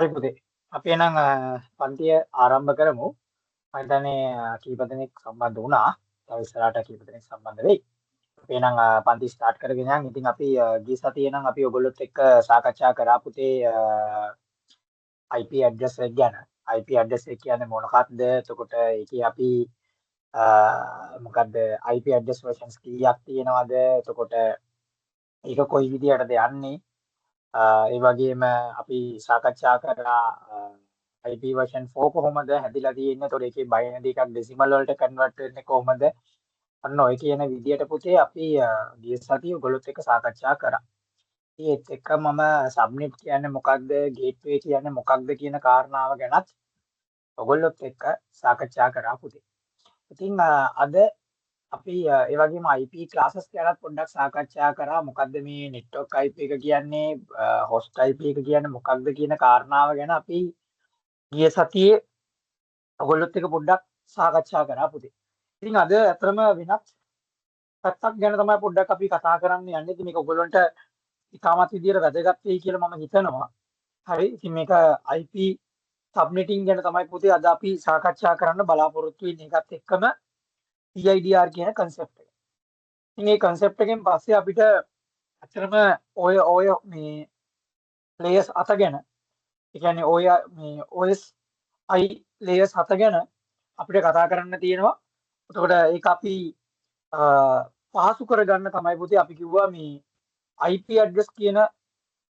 හරි පුතේ. අපි එහෙනම් පන්තිය ආරම්භ කරමු. මම හිතන්නේ කීප දෙනෙක් සම්බන්ධ වුණා. තව ඉස්සරහට කීප දෙනෙක් සම්බන්ධ වෙයි. අපි එහෙනම් පන්ති ස්ටාර්ට් කරගෙන යන්. ඉතින් අපි ගිය සතියේ නම් අපි ඔයගොල්ලොත් එක්ක සාකච්ඡා කරා පුතේ IP ඇඩ්‍රස් එක ගැන. IP ඇඩ්‍රස් එක කියන්නේ මොනවද? එතකොට ඒකේ අපි මොකද්ද IP ඇඩ්‍රස් versions කීයක් තියෙනවද? එතකොට ඒක කොයි විදිහටද යන්නේ? ඒ වගේම අපි සාකච්ඡා කරා IP version 4 කොහොමද හැදිලා තියෙන්නේ. ඒතකොට ඒකේ බයිනරි එකක් ඩෙසිමල් වලට කන්වර්ට් වෙන්නේ කොහොමද? අන්න ඔය කියන විදියට පුතේ අපි ගිය සතියේ ඔයගොල්ලොත් එක්ක සාකච්ඡා කරා. ඒත් එක්ක මම සබ්නෙට් කියන්නේ මොකක්ද, ගේට්වේ කියන්නේ මොකක්ද කියන කාරණාව ගැනත් ඔයගොල්ලොත් එක්ක සාකච්ඡා කරා පුතේ. ඉතින් අද අපි ඒ වගේම IP ක්ලාසස් ගැනත් පොඩ්ඩක් සාකච්ඡා කරා. මොකද්ද මේ නෙට්වර්ක් IP එක කියන්නේ, හොස්ට් IP එක කියන්නේ මොකක්ද කියන කාරණාව ගැන අපි ගිය සතියේ ඔයගොල්ලොත් එක්ක පොඩ්ඩක් සාකච්ඡා කරා පුතේ. ඉතින් අද අතරම වෙනත් පැත්තක් ගැන තමයි පොඩ්ඩක් අපි කතා කරන්න යන්නේ. ඉතින් මේක ඔයගොල්ලන්ට ඉතාමත් විදියට වැදගත් වෙයි කියලා මම හිතනවා. හරි. ඉතින් මේක IP සබ්නෙටිං ගැන තමයි පුතේ අද අපි සාකච්ඡා කරන්න බලාපොරොත්තු වෙන්නේ. ඒකත් එක්කම PIDR කියන concept එක. ඉතින් මේ concept එකෙන් පස්සේ අපිට ඇත්තටම ඔය මේ layers 7 ගැන, ඒ කියන්නේ ඔය මේ OSI layers 7 ගැන අපිට කතා කරන්න තියෙනවා. එතකොට ඒක අපි පහසු කරගන්න තමයි පුතේ අපි කිව්වා මේ IP address කියන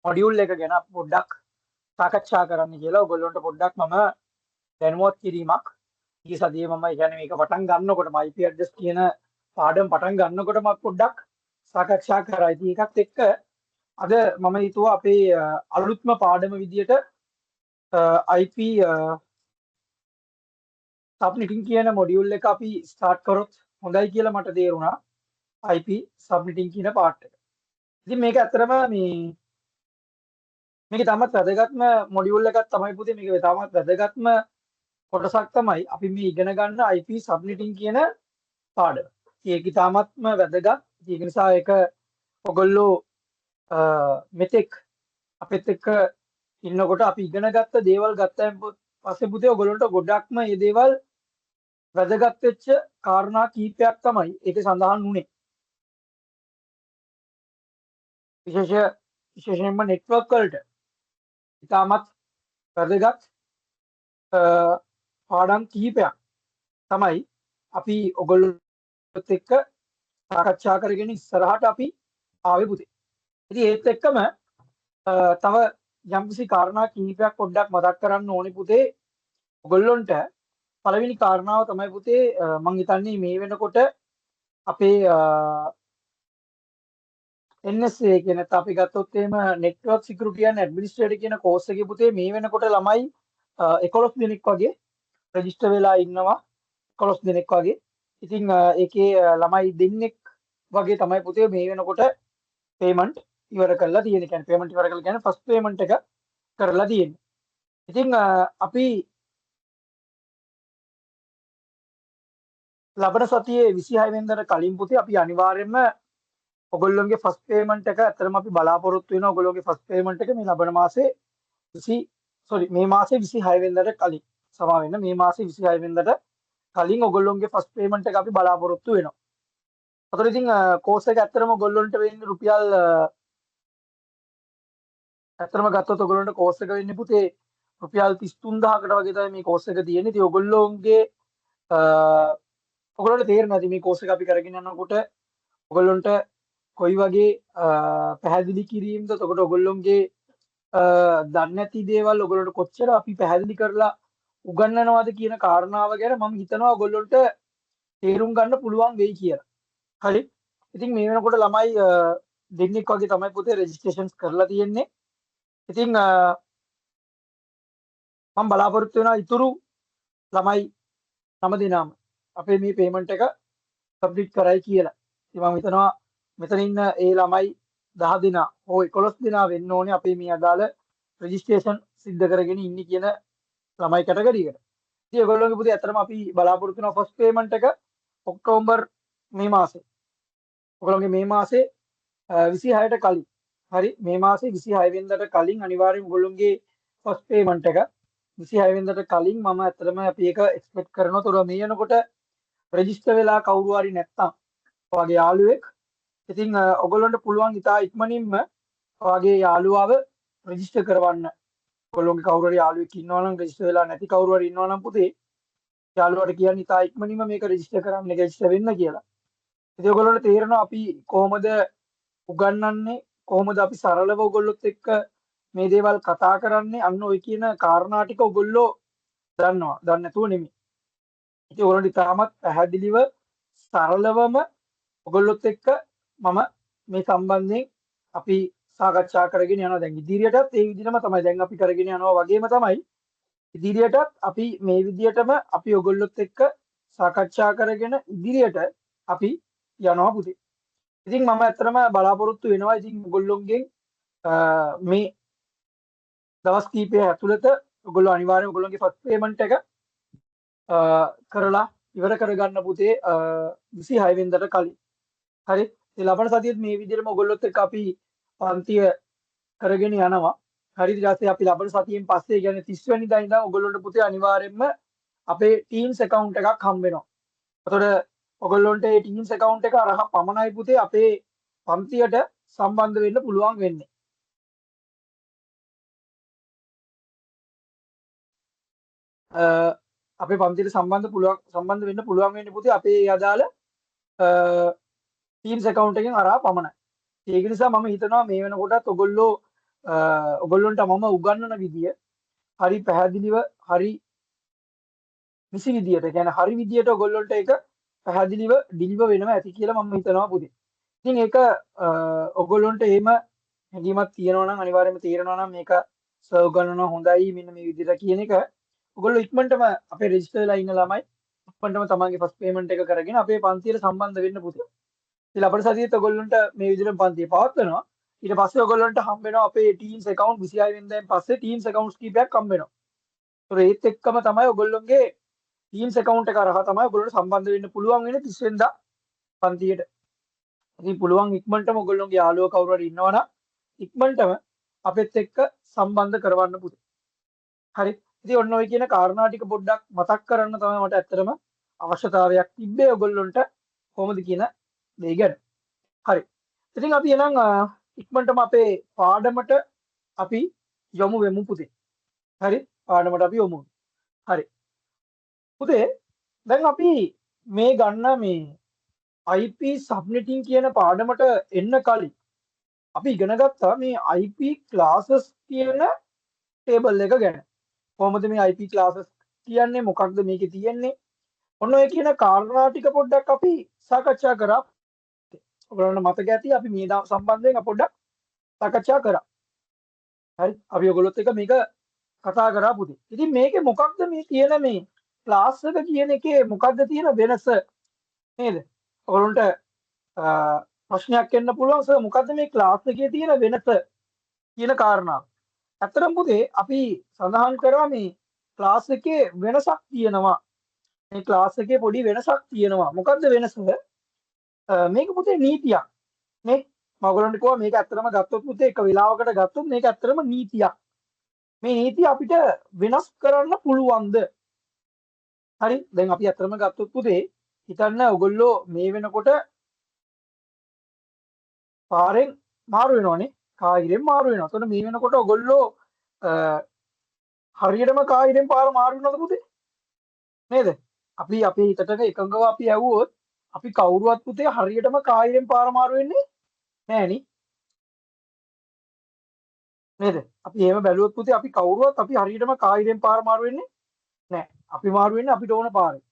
මොඩියුල් එක ගැන පොඩ්ඩක් සාකච්ඡා කරන්න කියලා. ඔයගොල්ලන්ට පොඩ්ඩක් මම දැනුවත් කිරීමක් ඊයේ සතියේ මම කියන්නේ මේක පටන් ගන්නකොටම IP address කියන පාඩම පටන් ගන්නකොටම පොඩ්ඩක් සාකච්ඡා කරා. ඉතින් ඒකත් එක්ක අද මම හිතුවා අපේ අලුත්ම පාඩම විදියට IP සබ්නෙටිං කියන මොඩියුල් එක අපි ස්ටාර්ට් කරොත් හොඳයි කියලා මට තේරුණා. IP සබ්නෙටිං කියන පාර්ට් එක. ඉතින් මේක ඇත්තටම මේක තමත් වැදගත්ම මොඩියුල් එකක් තමයි පුතේ. මේක තමත් වැදගත්ම කොටසක් තමයි අපි මේ ඉගෙන ගන්න IP සබ්නෙටිං කියන පාඩම. ඒක ඉතාමත්ම වැදගත්. ඒක නිසා ඒක ඔයගොල්ලෝ මෙතෙක් අපිත් එක්ක ඉන්නකොට අපි ඉගෙන ගත්ත දේවල් ගත්තයින් පස්සේ පුතේ ඔයගොල්ලන්ට ගොඩක්ම මේ දේවල් වැදගත් වෙච්ච කාරණා කීපයක් තමයි ඒකේ සඳහන් වුණේ. විශේෂයෙන්ම නෙට්වර්ක් වලට ඉතාමත් වැදගත් පාඩම් කීපයක් තමයි අපි ඔයගොල්ලොත් එක්ක සාකච්ඡා කරගෙන ඉස්සරහට අපි ආවේ පුතේ. ඉතින් ඒත් එක්කම තව යම්කිසි කාරණා කිහිපයක් පොඩ්ඩක් මතක් කරන්න ඕනේ පුතේ. ඔයගොල්ලොන්ට පළවෙනි කාරණාව තමයි පුතේ මම හිතන්නේ මේ වෙනකොට අපේ NSA කියන අපි ගත්තොත් එහෙම network security and administrator කියන කෝස් එකේ පුතේ මේ වෙනකොට ළමයි 11 දෙනෙක් වගේ රෙජිස්ටර් වෙලා ඉන්නවා. 11 දෙනෙක් වගේ. ඉතින් ඒකේ ළමයි දෙන්නෙක් වගේ තමයි පුතේ මේ වෙනකොට payment ඉවර කරලා තියෙන්නේ. කියන්නේ payment ඉවර කරලා කියන්නේ first payment එක කරලා තියෙන්නේ. ඉතින් අපි ලබන සතියේ 26 වෙනිදාට කලින් පුතේ අපි අනිවාර්යයෙන්ම ඔයගොල්ලෝගේ first payment එක අතරම අපි බලාපොරොත්තු වෙනවා. ඔයගොල්ලෝගේ first payment එක මේ ලබන මාසේ මේ මාසේ 26 වෙනිදාට කලින් සමා වෙන්න මේ මාසේ 26 වෙනිදාට කලින් ඔයගොල්ලෝගේ first payment එක අපි බලාපොරොත්තු වෙනවා. අතන ඉතින් කෝස් එක ඇත්තටම ඔයගොල්ලන්ට වෙන්නේ රුපියල් ඇත්තටම ගත්තොත් ඔයගොල්ලන්ට කෝස් එක වෙන්නේ පුතේ රුපියල් 33000කට වගේ තමයි මේ කෝස් එක තියෙන්නේ. ඉතින් ඔයගොල්ලෝගේ ඔයගොල්ලන්ට තේරෙන්නේ නැති මේ කෝස් එක අපි කරගෙන යනකොට ඔයගොල්ලන්ට කොයි වගේ පැහැදිලි කිරීමද එතකොට ඔයගොල්ලෝගේ දන්නේ නැති දේවල් ඔයගොල්ලන්ට කොච්චර අපි පැහැදිලි කරලා උගන්වනවද කියන කාරණාව ගැන මම හිතනවා ඔයගොල්ලන්ට තේරුම් ගන්න පුළුවන් වෙයි කියලා. හරි. ඉතින් මේ වෙනකොට ළමයි දෙන්නෙක් වගේ තමයි පුතේ රෙජිස්ට්‍රේෂන්ස් කරලා තියෙන්නේ. ඉතින් මම බලාපොරොත්තු වෙනවා ඉතුරු ළමයි 9 දෙනාම අපේ මේ පේමන්ට් එක සබ්මිට් කරයි කියලා. ඉතින් මම හිතනවා මෙතන ඉන්න ඒ ළමයි 10 දෙනා හෝ 11 දෙනා වෙන්න ඕනේ අපේ මේ අදාළ රෙජිස්ට්‍රේෂන් සිද්ධ කරගෙන ඉන්නේ කියන ළමයි කැටගරි එකට. ඉතින් ඒගොල්ලෝගේ පුතේ අතරම අපි බලාපොරොත්තු වෙනවා ෆස්ට් පේමන්ට් එක ඔක්තෝබර් මේ මාසේ. ඔයගොල්ලෝගේ මේ මාසේ 26ට කලින්. හරි මේ මාසේ 26 වෙනිදාට කලින් අනිවාර්යයෙන් ඔයගොල්ලෝගේ ෆස්ට් පේමන්ට් එක 26 වෙනිදාට කලින් මම ඇත්තටම අපි ඒක එක්ස්පෙක්ට් කරනවා. ඒතොර මේ යනකොට රෙජිස්ටර් වෙලා කවුරු හරි නැත්තම් ඔයාගේ යාළුවෙක් ඉතින් ඔයගොල්ලන්ට පුළුවන් ඉතා ඉක්මනින්ම ඔයාගේ යාළුවාව රෙජිස්ටර් කරවන්න. ඔයගොල්ලෝගේ කවුරු හරි යාළුවෙක් ඉන්නවා නම් රෙජිස්ටර් වෙලා නැති කවුරු හරි ඉන්නවා නම් පුතේ යාළුවාට කියන්න ඉතා ඉක්මනින්ම මේක රෙජිස්ටර් කරන්න රෙජිස්ටර් වෙන්න කියලා. ඉතින් ඔයගොල්ලන්ට තේරෙනවා අපි කොහොමද උගන්වන්නේ කොහොමද අපි සරලව ඔයගොල්ලොත් එක්ක මේ දේවල් කතා කරන්නේ අන්න ඔය කියන කාරණා ටික ඔයගොල්ලෝ දන්නවා. දන්නේ නැතුව නෙමෙයි. ඉතින් ඔයගොල්ලන්ට ඉතාමත් පැහැදිලිව සරලවම ඔයගොල්ලොත් එක්ක මම මේ සම්බන්ධයෙන් අපි සාකච්ඡා කරගෙන යනවා. දැන් ඉදිරියටත් ඒ විදිහටම තමයි දැන් අපි කරගෙන යනවා වගේම තමයි ඉදිරියටත් අපි මේ විදිහටම අපි ඔයගොල්ලොත් එක්ක සාකච්ඡා කරගෙන ඉදිරියට අපි යනවා පුතේ. ඉතින් මම ඇත්තටම බලාපොරොත්තු වෙනවා ඉතින් ඔයගොල්ලොන්ගෙන් මේ දවස් කීපය ඇතුළත ඔයගොල්ලෝ අනිවාර්යයෙන් ඔයගොල්ලෝගේ ෆස්ට් පේමන්ට් එක කරලා ඉවර කරගන්න පුතේ 26 වෙනිදාට කලින්. හරි. ඉතින් ලබන සතියේත් මේ විදිහටම ඔයගොල්ලොත් එක්ක අපි පන්තිය කරගෙන යනවා. හරි. ඊට පස්සේ අපි ලබන සතියෙන් පස්සේ කියන්නේ 30 වෙනිදා ඉඳන් ඔයගොල්ලන්ට පුතේ අනිවාර්යයෙන්ම අපේ Teams account එකක් හම්බ වෙනවා. එතකොට ඔයගොල්ලන්ට මේ Teams account එක අරහ පමණයි පුතේ අපේ පන්තියට සම්බන්ධ වෙන්න පුළුවන් වෙන්නේ. අපේ පන්තියට සම්බන්ධ වෙන්න පුළුවන් වෙන්නේ පුතේ අපේ අදාළ Teams account එකෙන් අරහා පමණයි. ඒක නිසා මම හිතනවා මේ වෙනකොටත් ඔයගොල්ලන්ට මම උගන්වන විදිය හරි පැහැදිලිව හරි නිසි විදියට කියන්නේ හරි විදියට ඔයගොල්ලන්ට ඒක පැහැදිලිව ඩිලිවර් වෙනවා ඇති කියලා මම හිතනවා පුතේ. ඉතින් ඒක ඔයගොල්ලන්ට එහෙම හැඟීමක් තියෙනවා නම් අනිවාර්යයෙන්ම තේරෙනවා නම් මේක සර්ව් කරනවා හොඳයි මෙන්න මේ විදියට කියන එක ඔයගොල්ලෝ ඉක්මනටම අපේ රෙජිස්ටර් වෙලා ඉන්න ළමයි ඉක්මනටම තමන්ගේ ෆස්ට් පේමන්ට් එක කරගෙන අපේ පන්තියට සම්බන්ධ වෙන්න පුතේ. ඉතින් අපේ සතියේත් ඔයගොල්ලන්ට මේ විදිහට පන්තිය පවත්වනවා. ඊට පස්සේ ඔයගොල්ලන්ට හම්බ වෙනවා අපේ Teams account 26 වෙනිදාන් පස්සේ Teams accounts කීපයක් හම්බ වෙනවා. ඒතොර ඒත් එක්කම තමයි ඔයගොල්ලෝගේ Teams account එක අරහා තමයි ඔයගොල්ලන්ට සම්බන්ධ වෙන්න පුළුවන් වෙන්නේ 30 වෙනිදා පන්තියට. ඉතින් පුළුවන් ඉක්මනටම ඔයගොල්ලෝගේ යාළුවෝ කවුරු හරි ඉන්නවනම් ඉක්මනටම අපෙත් එක්ක සම්බන්ධ කරවන්න පුතේ. හරි. ඉතින් ඔන්න ඔය කියන කාරණා ටික පොඩ්ඩක් මතක් කරන්න තමයි මට ඇත්තටම අවශ්‍යතාවයක් තිබ්බේ ඔයගොල්ලන්ට කොහොමද කියන දේ ගැන. හරි. ඉතින් අපි එහෙනම් ඉක්මනටම අපේ පාඩමට අපි යමු වෙමු පුතේ. හරි. පාඩමට අපි යමු. හරි. පුතේ දැන් අපි මේ ගන්න මේ IP subnetting කියන පාඩමට එන්න කලින් අපි ඉගෙන ගත්තා මේ IP classes කියන ටේබල් එක ගැන. කොහොමද මේ IP classes කියන්නේ මොකක්ද මේකේ තියෙන්නේ? ඔන්න ඔය කියන කාරණා ටික පොඩ්ඩක් අපි සාකච්ඡා කරා. ඔයගොල්ලන්ට මතක ඇති අපි මේ සම්බන්ධයෙන් පොඩ්ඩක් සාකච්ඡා කරා. හරි. අපි ඔයගොල්ලොත් එක මේක කතා කරා පුතේ. ඉතින් මේකේ මොකක්ද මේ තියෙන මේ ක්ලාස් එක කියන එකේ මොකක්ද තියෙන වෙනස නේද? ඔයගොල්ලන්ට ප්‍රශ්නයක් එන්න පුළුවන් සර් මොකද්ද මේ ක්ලාස් එකේ තියෙන වෙනස කියන කාරණාව. ඇත්තටම පුතේ අපි සඳහන් කරා මේ ක්ලාස් එකේ වෙනසක් තියෙනවා. මේ ක්ලාස් එකේ පොඩි වෙනසක් තියෙනවා. මොකද්ද වෙනස? මේක පුතේ නීතියක්. නේ? මම ඔයගොල්ලන්ට කිව්වා මේක ඇත්තටම ගත්තොත් පුතේ එක වෙලාවකට ගත්තොත් මේක ඇත්තටම නීතියක්. මේ නීතිය අපිට වෙනස් කරන්න පුළුවන්ද? හරි. දැන් අපි ඇත්තටම ගත්තොත් පුතේ හිතන්න ඔයගොල්ලෝ මේ වෙනකොට පාරෙන් මාරු වෙනවනේ. කායිරෙන් මාරු වෙනවා. එතකොට මේ වෙනකොට ඔයගොල්ලෝ හරියටම කායිරෙන් පාර මාරු වෙනවද පුතේ? නේද? අපි අපේ හිතට එකඟව අපි ඇහුවොත් අපි කවුරුවත් පුතේ හරියටම කායිරෙන් පාර මාරු වෙන්නේ නෑනේ. නේද? අපි එහෙම බැලුවොත් පුතේ අපි කවුරුවත් අපි හරියටම කායිරෙන් පාර මාරු වෙන්නේ නෑ. අපි මාරු වෙන්නේ අපිට ඕන පාරේ.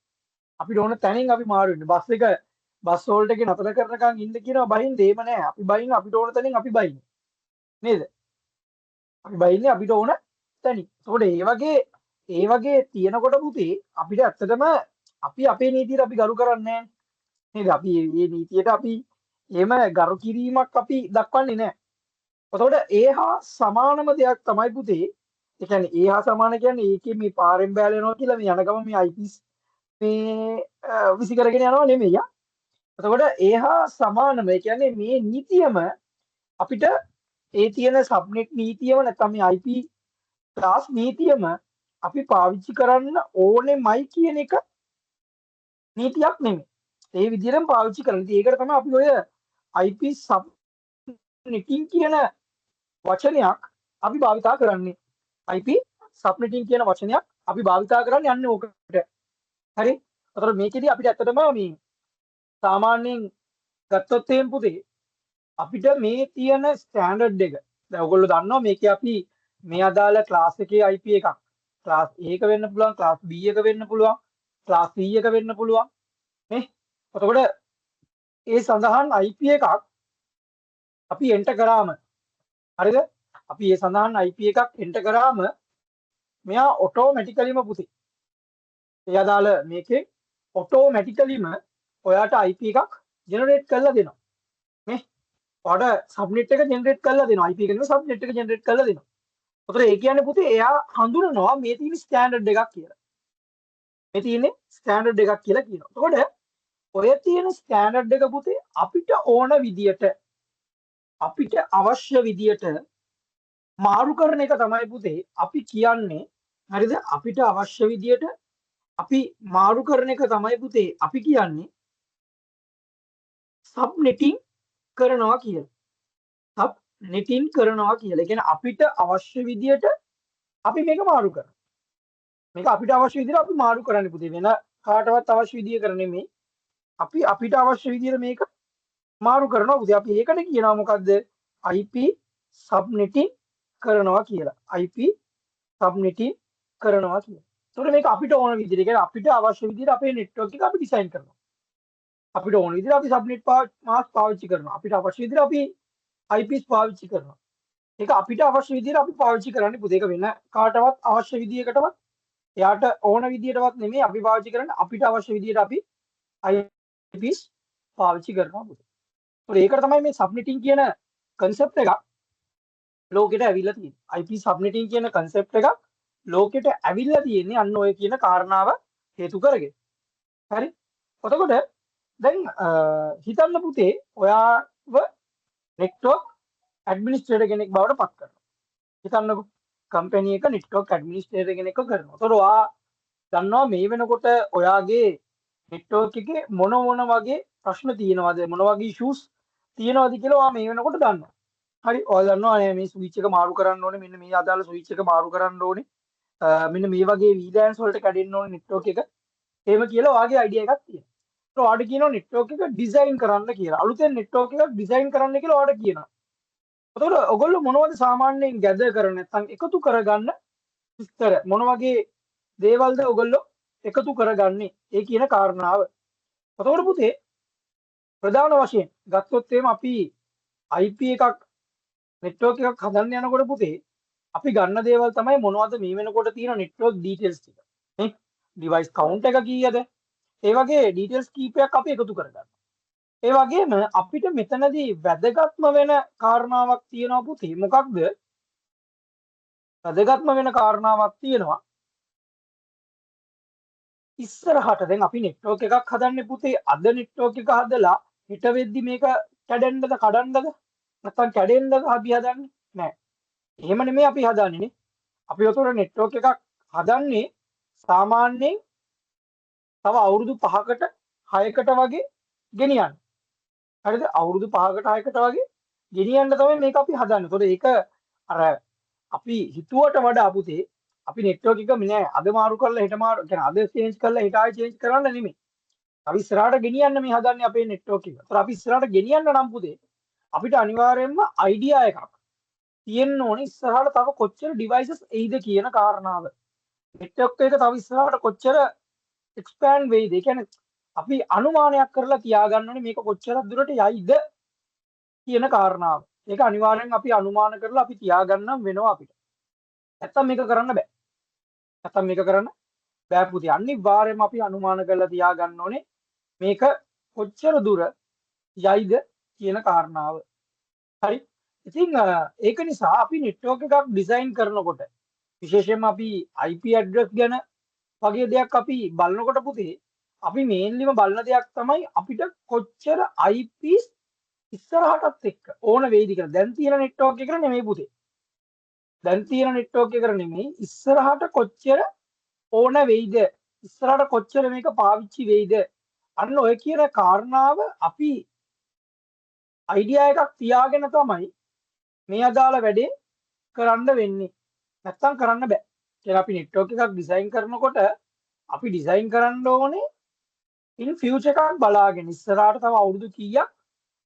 අපිට ඕන තැනින් අපි මාරු වෙන්නේ. බස් හෝල්ට් එකේ නතර කරනකන් ඉන්න කියනවා බහින්න දෙම නෑ. අපි බහින්න අපිට ඕන තැනින් අපි බහින්න. නේද? අපි බහින්නේ අපිට ඕන තැනින්. ඒකට ඒ වගේ තියෙනකොට පුතේ අපිට ඇත්තටම අපි අපේ නීතියට අපි ගරු කරන්නේ නෑ. නේද? අපි මේ නීතියට අපි එහෙම ගරු කිරීමක් අපි දක්වන්නේ නෑ. එතකොට ඒ හා සමානම දෙයක් තමයි පුතේ. ඒ කියන්නේ ඒ හා සමාන කියන්නේ ඒකේ මේ පාරෙන් බෑල යනවා කියලා මේ යන ගම මේ IPs මේ විසි කරගෙන යනවා නෙමෙයි. එතකොට ඒ හා සමානම ඒ කියන්නේ මේ නීතියම අපිට ඒ තියෙන සබ්නෙට් නීතියම නැත්නම් මේ IP ක්ලාස් නීතියම අපි පාවිච්චි කරන්න ඕනෙමයි කියන එක නීතියක් නෙමෙයි. ඒ විදිහටම පාවිච්චි කරන්න. ඉතින් ඒකට තමයි අපි ඔය IP subnetting කියන වචනයක් අපි භාවිතා කරන්නේ. IP subnetting කියන වචනයක් අපි භාවිතා කරන්නේ යන්නේ ඕකට. හරි. ඒතකොට මේකෙදි අපිට ඇත්තටම මේ සාමාන්‍යයෙන් ගත්තොත් එහෙම පුතේ අපිට මේ තියෙන ස්ටෑන්ඩඩ් එක දැන් ඔයගොල්ලෝ දන්නවා මේකේ අපි මේ අදාළ ක්ලාස් එකේ IP එකක් ක්ලාස් A එක වෙන්න පුළුවන් ක්ලාස් B එක වෙන්න පුළුවන් ක්ලාස් C එක වෙන්න පුළුවන් නේ එතකොට ඒ සඳහන් IP එකක් අපි එන්ටර් කරාම හරිද අපි ඒ සඳහන් IP එකක් එන්ටර් කරාම මෙයා ඔටෝමැටිකලිම පුතේ ඒ අදාළ මේකේ ඔටෝමැටිකලිම ඔයාට IP එකක් ජෙනරේට් කරලා දෙනවා නේ ඔයාට සබ්නෙට් එක ජෙනරේට් කරලා දෙනවා IP එකේ සබ්නෙට් එක ජෙනරේට් කරලා දෙනවා. ඒතර ඒ කියන්නේ පුතේ එයා හඳුනනවා මේ තියෙන ස්ටෑන්ඩඩ් එකක් කියලා. මේ තියෙන්නේ ස්ටෑන්ඩඩ් එකක් කියලා කියනවා. එතකොට ඔය තියෙන ස්ටෑන්ඩඩ් එක පුතේ අපිට ඕන විදියට අපිට අවශ්‍ය විදියට මාරු කරන එක තමයි පුතේ අපි කියන්නේ. හරිද? අපිට අවශ්‍ය විදියට අපි මාරු කරන එක තමයි පුතේ අපි කියන්නේ සබ්නෙටිං කරනවා කියලා. සබ්නෙටිං කරනවා කියලා. ඒ කියන්නේ අපිට අවශ්‍ය විදියට අපි මේක මාරු කරනවා. මේක අපිට අවශ්‍ය විදිහට අපි මාරු කරන්න පුතේ වෙන කාටවත් අවශ්‍ය විදිහ කර නෙමෙයි අපි අපිට අවශ්‍ය විදිහට මේක මාරු කරනවා පුතේ අපි ඒකට කියනවා මොකද්ද IP subnetting කරනවා කියලා IP subnetting කරනවා කියලා. ඒතකොට මේක අපිට ඕන විදිහට කියන්නේ අපිට අවශ්‍ය විදිහට අපේ නෙට්වර්ක් එක අපි ඩිසයින් කරනවා. අපිට ඕන විදිහට අපි සබ්නෙට් මාස්ක් පාවිච්චි කරනවා. අපිට අවශ්‍ය විදිහට අපි IPs පාවිච්චි කරනවා. ඒක අපිට අවශ්‍ය විදිහට අපි පාවිච්චි කරන්නේ පුතේ ඒක වෙන කාටවත් අවශ්‍ය විදිහකටවත් එයාට ඕන විදිහටවත් නෙමෙයි අපි පාවිච්චි කරන්නේ අපිට අවශ්‍ය විදිහට අපි IPs පාවිච්චි කරනවා පුතේ. ඒකට තමයි මේ සබ්නෙටිං කියන concept එක ලෝකෙට ඇවිල්ලා තියෙන්නේ. IP subnetting කියන concept එක ලෝකෙට ඇවිල්ලා තියෙන්නේ අන්න ඔය කියන කාරණාව හේතු කරගෙන. හරි? එතකොට දැන් හිතන්න පුතේ ඔයාව network administrator කෙනෙක් බවට පත් කරනවා. හිතන්නකෝ කම්පැනි එක network administrator කෙනෙක්ව කරනවා. එතකොට ඔයා දන්නවා මේ වෙනකොට ඔයාගේ network එකේ මොන වගේ ප්‍රශ්න තියෙනවද මොන වගේ issues තියෙනවද කියලා ඔයා මේ වෙනකොට දන්නවා. හරි ඔයා දන්නවා මේ ස්විච් එක මාරු කරන්න ඕනේ මෙන්න මේ අදාළ ස්විච් එක මාරු කරන්න ඕනේ. මෙන්න මේ වගේ VLANs වලට කැඩෙන්න ඕනේ network එක. එහෙම කියලා ඔයාගේ idea එකක් තියෙනවා. ඒත් ඔයාට කියනවා network එක design කරන්න කියලා. අලුතෙන් network එකක් design කරන්න කියලා ඔයාට කියනවා. එතකොට ඔයගොල්ලෝ මොනවද සාමාන්‍යයෙන් gather කරන්නේ නැත්නම් එකතු කරගන්න විස්තර මොන වගේ දේවල්ද ඔයගොල්ලෝ එකතු කරගන්නේ ඒ කියන කාරණාව. එතකොට පුතේ ප්‍රධාන වශයෙන් ගත්තොත් එහෙම අපි IP එකක් network එකක් හදන්න යනකොට පුතේ අපි ගන්න දේවල් තමයි මොනවද මේ වෙනකොට තියෙන network details ටික. නේ? device count එක කීයද? ඒ වගේ details කීපයක් අපි එකතු කරගන්නවා. ඒ වගේම අපිට මෙතනදී වැදගත්ම වෙන කාරණාවක් තියෙනවා පුතේ. මොකක්ද? වැදගත්ම වෙන කාරණාවක් තියෙනවා. ඉස්සරහට දැන් අපි network එකක් හදන්නේ පුතේ අද network එක හදලා හිට වෙද්දි මේක කැඩෙන්නද කඩන්නද නැත්නම් කැඩෙන්නද අපි හදන්නේ නෑ එහෙම නෙමෙයි අපි හදන්නේ නේ අපි උතර network එකක් හදන්නේ සාමාන්‍යයෙන් තව අවුරුදු 5කට 6කට වගේ ගෙනියන්න හරිද අවුරුදු 5කට 6කට වගේ ගෙනියන්න තමයි මේක අපි හදන්නේ. ඒතකොට ඒක අර අපි හිතුවට වඩා පුතේ අපි network එක නෑ අද මාරු කරලා හෙට මාරු කියන්නේ අද change කරලා හෙට ආයෙ change කරන්න නෙමෙයි. අපි ඉස්සරහට ගෙනියන්න මේ හදන්නේ අපේ network එක. ඒතර අපි ඉස්සරහට ගෙනියන්න නම් පුතේ අපිට අනිවාර්යයෙන්ම idea එකක් තියෙන්න ඕනේ ඉස්සරහට තව කොච්චර devices එයිද කියන කාරණාව. network එක තව ඉස්සරහට කොච්චර expand වෙයිද? ඒ කියන්නේ අපි අනුමානයක් කරලා තියාගන්න ඕනේ මේක කොච්චර දුරට යයිද කියන කාරණාව. ඒක අනිවාර්යෙන් අපි අනුමාන කරලා අපි තියාගන්නම් වෙනවා අපිට. නැත්තම් මේක කරන්න බෑ. නැත්තම් මේක කරන්න බෑ පුතේ. අනිවාර්යයෙන්ම අපි අනුමාන කරලා තියාගන්න ඕනේ මේක කොච්චර දුර යයිද කියන කාරණාව. හරි. ඉතින් ඒක නිසා අපි network එකක් design කරනකොට විශේෂයෙන්ම අපි IP address ගැන වගේ දෙයක් අපි බලනකොට පුතේ අපි මේන්ලිම බලන දෙයක් තමයි අපිට කොච්චර IPs ඉස්සරහටත් එක්ක ඕන වෙයිද කියලා. දැන් තියෙන network එකට නෙමෙයි පුතේ. දැන් තියෙන නෙට්වර්ක් එකට නෙමෙයි ඉස්සරහට කොච්චර ඕන වෙයිද ඉස්සරහට කොච්චර මේක පාවිච්චි වෙයිද අන්න ඔය කියන කාරණාව අපි අයිඩියා එකක් තියාගෙන තමයි මේ අදාළ වැඩේ කරන්න වෙන්නේ. නැත්තම් කරන්න බෑ. කියලා අපි නෙට්වර්ක් එකක් ඩිසයින් කරනකොට අපි ඩිසයින් කරන්න ඕනේ ඉන් ෆියුචර් එකක් බලාගෙන ඉස්සරහට තව අවුරුදු කීයක්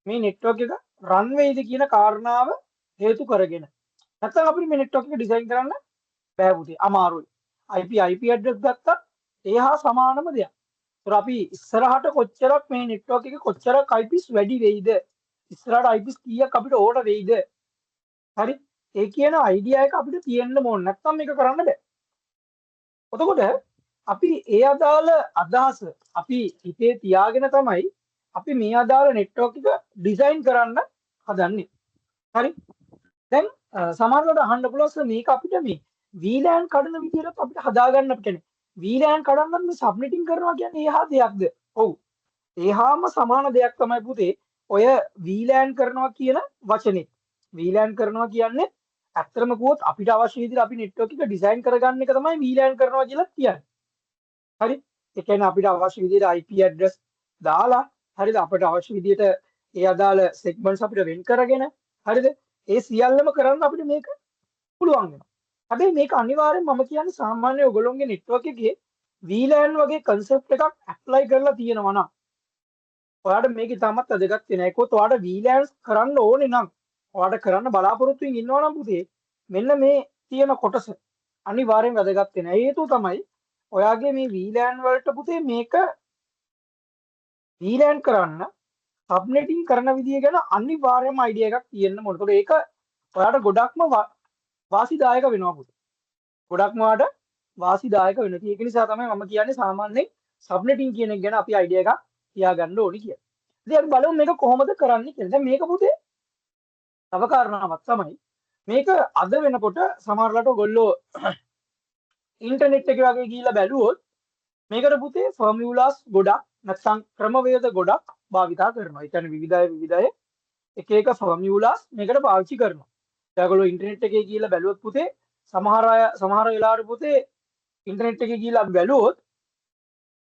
මේ නෙට්වර්ක් එක රන් වෙයිද කියන කාරණාව හේතු කරගෙන. නැත්තම් අපිට මේ නෙට්වර්ක් එක ඩිසයින් කරන්න බෑ පුතේ. අමාරුයි. IP ඇඩ්‍රස් ගත්තත් ඒ හා සමානම දෙයක්. ඒතර අපි ඉස්සරහට කොච්චරක් මේ නෙට්වර්ක් එකේ කොච්චරක් IPs වැඩි වෙයිද? ඉස්සරහට IPs කීයක් අපිට ඕන වෙයිද? හරි. ඒ කියන අයිඩියා එක අපිට තියෙන්න ඕන. නැත්තම් මේක කරන්න බෑ. එතකොට අපි ඒ අදාළ අදහස අපි හිතේ තියාගෙන තමයි අපි මේ අදාළ නෙට්වර්ක් එක ඩිසයින් කරන්න හදන්නේ. හරි. දැන් සමහරවිට අහන්න පුළුවන් සර් මේක අපිට මේ VLAN කඩන විදිහට අපිට හදාගන්න කියන්නේ VLAN කඩන්නත් මේ සබ්නෙටින් කරනවා කියන්නේ ඒහා දෙයක්ද? ඔව්. ඒහාම සමාන දෙයක් තමයි පුතේ ඔය VLAN කරනවා කියන වචනේ. VLAN කරනවා කියන්නේ ඇත්තටම කිව්වොත් අපිට අවශ්‍ය විදිහට අපි නෙට්වර්ක් එක ඩිසයින් කරගන්න එක තමයි VLAN කරනවා කියලා කියන්නේ. හරි. ඒ කියන්නේ අපිට අවශ්‍ය විදිහට IP ඇඩ්‍රස් දාලා හරිද අපිට අවශ්‍ය විදිහට ඒ අදාළ සෙග්මන්ට්ස් අපිට වෙන් කරගෙන හරිද ඒ සියල්ලම කරන්න අපිට මේක පුළුවන් වෙනවා. හැබැයි මේක අනිවාර්යෙන් මම කියන්නේ සාමාන්‍ය ඔයගොල්ලෝගේ නෙට්වර්ක් එකේ VLAN වගේ concept එකක් apply කරලා තියෙනවා නම් ඔයාලට මේක ඉතාමත් වැදගත් වෙනවා. ඒකෝත් ඔයාලට VLAN කරන්න ඕනේ නම් ඔයාලට කරන්න බලාපොරොත්තු වෙමින් ඉන්නවා නම් පුතේ මෙන්න මේ තියෙන කොටස අනිවාර්යෙන් වැදගත් වෙනවා. ඒ හේතුව තමයි ඔයාගේ මේ VLAN වලට පුතේ මේක VLAN කරන්න සබ්නෙටින් කරන විදිය ගැන අනිවාර්යයෙන්ම අයිඩියා එකක් තියෙන්න ඕන. ඒකට ඒක ඔයාලට ගොඩක්ම වාසිදායක වෙනවා පුතේ. ගොඩක්ම ඔයාලට වාසිදායක වෙනවා. ඒක නිසා තමයි මම කියන්නේ සාමාන්‍යයෙන් සබ්නෙටින් කියන එක ගැන අපි අයිඩියා එකක් තියාගන්න ඕනි කියලා. ඉතින් අපි බලමු මේක කොහොමද කරන්නේ කියලා. දැන් මේක පුතේ තව කාරණාවක් තමයි මේක අද වෙනකොට සමහරවිට ඔයගොල්ලෝ ඉන්ටර්නෙට් එකේ වගේ ගිහිල්ලා බැලුවොත් මේකට පුතේ ෆෝමියුලාස් ගොඩක් නැත්නම් ක්‍රමවේද ගොඩක් භාවිතා කරනවා. ඒ කියන්නේ විවිධ එක එක ෆෝමියුලාස් මේකට පාවිච්චි කරනවා. ඒගොල්ලෝ ඉන්ටර්නෙට් එකේ ගිහිල්ලා බැලුවොත් පුතේ සමහර වෙලාවට පුතේ ඉන්ටර්නෙට් එකේ ගිහිල්ලා අපි බැලුවොත්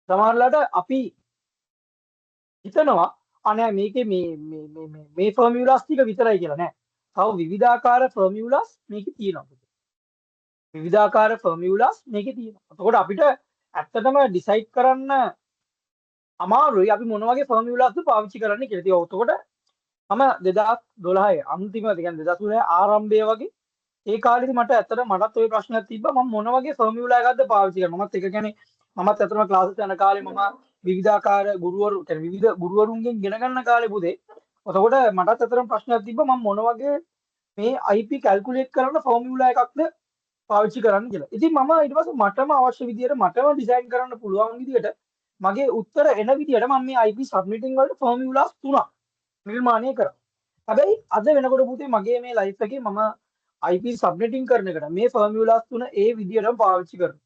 සමහරලාට අපි හිතනවා අනේ මේකේ මේ ෆෝමියුලාස් ටික විතරයි කියලා නෑ. තව විවිධාකාර ෆෝමියුලාස් මේකේ තියෙනවා. විවිධාකාර ෆෝමියුලාස් මේකේ තියෙනවා. එතකොට අපිට ඇත්තටම ඩිසයිඩ් කරන්න අමාරුයි අපි මොන වගේ ෆෝමියුලාස්ද පාවිච්චි කරන්න කියලා. ඉතින් එතකොට මම 2012 අන්තිම ඒ කියන්නේ 2013 ආරම්භය වගේ ඒ කාලෙදි මටත් ওই ප්‍රශ්නයක් තිබ්බා මම මොන වගේ ෆෝමියුලා එකක්ද පාවිච්චි කරන්නේ. මමත් ඒක කියන්නේ මමත් ඇත්තටම ක්ලාස් එක යන කාලේ මම විවිධාකාර ගුරුවරු කියන්නේ විවිධ ගුරුවරුන්ගෙන් ඉගෙන ගන්න කාලේ පුතේ. එතකොට මටත් ඇත්තටම ප්‍රශ්නයක් තිබ්බා මම මොන වගේ මේ IP කැල්කියුලේට් කරන ෆෝමියුලා එකක්ද පාවිච්චි කරන්න කියලා. ඉතින් මම ඊට පස්සේ මටම අවශ්‍ය විදියට මටම ඩිසයින් කරන්න පුළුවන් විදියට මගේ උත්තර එන විදියට මම මේ IP සබ්මිටින් වලට ෆෝමියුලාස් 3ක් නිර්මාණය කරා. හැබැයි අද වෙනකොට පුතේ මගේ මේ ලයිෆ් එකේ මම IP සබ්නෙටින් කරන එකට මේ ෆෝමියුලාස් 3 ඒ විදියටම පාවිච්චි කරනවා.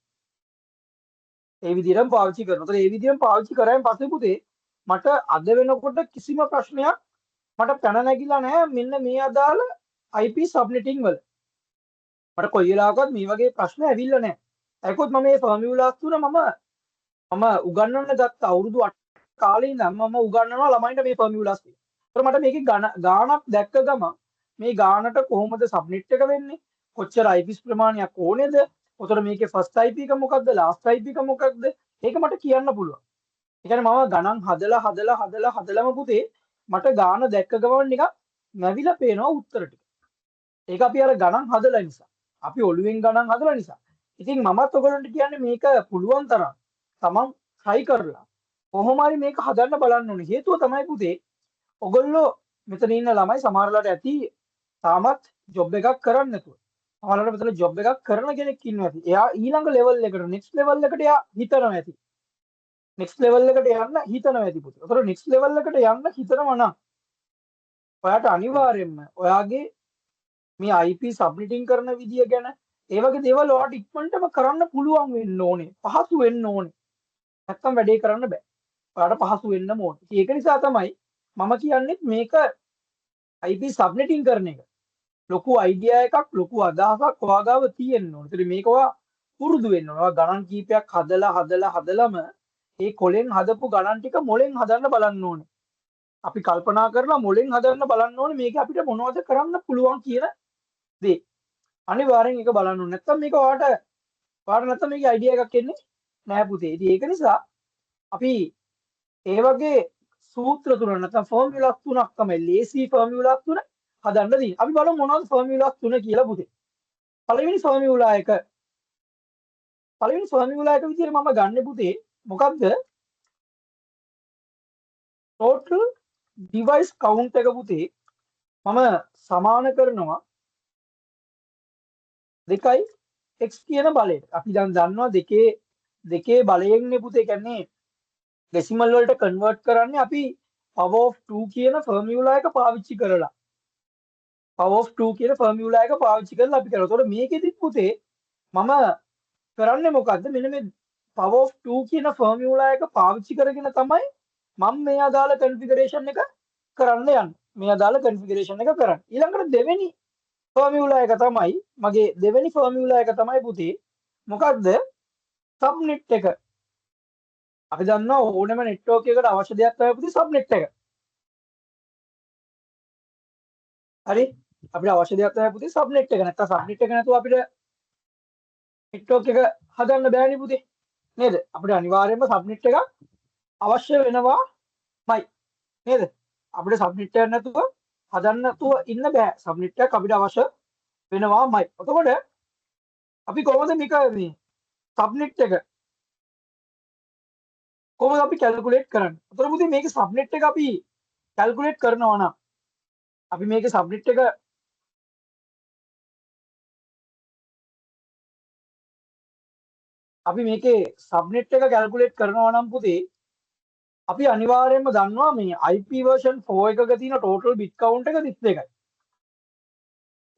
ඒ විදියටම පාවිච්චි කරනවා. ඒතර ඒ විදියටම පාවිච්චි කරායින් පස්සේ පුතේ මට අද වෙනකොට කිසිම ප්‍රශ්නයක් මට පැන නැගිලා නැහැ මෙන්න මේ අදාළ IP සබ්නෙටින් වල. මට කොයි වෙලාවකවත් මේ වගේ ප්‍රශ්න ඇවිල්ලා නැහැ. ඒකත් මම මේ ෆෝමියුලාස් 3 මම උගන්වන්න ගත්ත අවුරුදු 8 කාලේ ඉඳන් මම උගන්වනවා ළමයින්ට මේ ෆෝමියුලාස් ටික. ඒතර මට මේකේ ගාණක් දැක්ක ගම මේ ගානට කොහොමද සබ්නෙට් එක වෙන්නේ? කොච්චර IPs ප්‍රමාණයක් ඕනේද? උතර මේකේ ෆස්ට් IP එක මොකක්ද? ලාස්ට් IP එක මොකක්ද? ඒක මට කියන්න පුළුවන්. ඒ කියන්නේ මම ගණන් හදලාම පුතේ මට ගාන දැක්ක ගමන් නිකන් නැවිලා පේනවා උත්තර ටික. ඒක අපි අර ගණන් හදලා නිසා. අපි ඔළුවෙන් ගණන් හදලා නිසා. ඉතින් මමත් ඔයගොල්ලන්ට කියන්නේ මේක පුළුවන් තරම් තමන් try කරලා කොහොම හරි මේක හදන්න බලන්න ඕනේ. හේතුව තමයි පුතේ ඔයගොල්ලෝ මෙතන ඉන්න ළමයි සමහරලාට ඇති තාමත් ජොබ් එකක් කරන්නේ නැතුව. සමහරලාට මෙතන ජොබ් එකක් කරන කෙනෙක් ඉන්නවා ඇති. එයා ඊළඟ ලෙවල් එකට next level එකට එයා හිතනවා ඇති. next level එකට යන්න හිතනවා ඇති පුතේ. ඒතර next level එකට යන්න හිතනවා නම් ඔයාට අනිවාර්යයෙන්ම ඔයාගේ මේ IP සබ්මිටින් කරන විදිය ගැන ඒ වගේ දේවල් ඔයාට ඉක්මනටම කරන්න පුළුවන් වෙන්න ඕනේ. පහසු වෙන්න ඕනේ. නැත්තම් වැඩේ කරන්න බෑ. ඔයාට පහසු වෙන්නම ඕනේ. ඒක නිසා තමයි මම කියන්නේ මේක IP සබ්නෙටින් කරන එක. ලොකු අයිඩියා එකක් ලොකු අදහසක් ඔයාගාව තියෙන්න ඕන. ඒතර මේක ඔයා පුරුදු වෙන්න ඕන. ඔයා ගණන් කීපයක් හදලම ඒ කොලෙන් හදපු ගණන් ටික මොලෙන් හදන්න බලන්න ඕනේ. අපි කල්පනා කරලා මොලෙන් හදන්න බලන්න ඕනේ මේක අපිට මොනවද කරන්න පුළුවන් කියන දේ. අනිවාර්යෙන් ඒක බලන්න ඕනේ. නැත්තම් මේක ඔයාට නැත්තම් මේකේ අයිඩියා එකක් එන්නේ නැහැ පුතේ. ඉතින් ඒක නිසා අපි ඒ වගේ සූත්‍ර තුන නැත්නම් ෆෝමියුලාස් තුනක් තමයි ලේසි ෆෝමියුලාස් තුන හදන්න තියෙන්නේ. අපි බලමු මොනවද ෆෝමියුලාස් තුන කියලා පුතේ. පළවෙනි ෆෝමියුලා එක විදිහට මම ගන්න පුතේ මොකක්ද? total device count එක පුතේ මම සමාන කරනවා 2යි x කියන බලයට. අපි දැන් දන්නවා දෙකේ බලයෙන්නේ පුතේ කියන්නේ ඩෙසිමල් වලට කන්වර්ට් කරන්නේ අපි power of 2 කියන ෆෝමියුලා එක පාවිච්චි කරලා. power of 2 කියන ෆෝමියුලා එක පාවිච්චි කරලා අපි කරනවා. ඒතකොට මේකෙදි පුතේ මම කරන්නේ මොකද්ද? මෙන්න මේ power of 2 කියන ෆෝමියුලා එක පාවිච්චි කරගෙන තමයි මම මේ අදාළ කන්ෆිගරේෂන් එක කරන්න යන්නේ. මේ අදාළ කන්ෆිගරේෂන් එක කරන්න. ඊළඟට දෙවෙනි ෆෝමියුලා එක තමයි මගේ දෙවෙනි ෆෝමියුලා එක තමයි පුතේ මොකද්ද? සබ්නෙට් එක. අපි දන්නවා ඕනෑම නෙට්වර්ක් එකකට අවශ්‍ය දෙයක් තමයි පුතේ සබ්නෙට් එක. හරි? අපිට අවශ්‍ය දෙයක් තමයි පුතේ සබ්නෙට් එක. නැත්නම් සබ්නෙට් එක නැතුව අපිට නෙට්වර්ක් එක හදන්න බෑනේ පුතේ. නේද? අපිට අනිවාර්යයෙන්ම සබ්නෙට් එකක් අවශ්‍ය වෙනවාමයි. නේද? අපිට සබ්නෙට් එකක් නැතුව හදන්න නැතුව ඉන්න බෑ. සබ්නෙට් එකක් අපිට අවශ්‍ය වෙනවාමයි. එතකොට අපි කොහොමද මේක මේ සබ්නෙට් එක කොහොමද අපි කැල්කියුලේට් කරන්නේ? එතකොට පුතේ මේකේ සබ්නෙට් එක අපි කැල්කියුලේට් කරනවා නම් අපි මේකේ සබ්නෙට් එක කැල්කියුලේට් කරනවා නම් පුතේ අපි අනිවාර්යයෙන්ම දන්නවා මේ IP version 4 එකක තියෙන total bit count එක 32යි.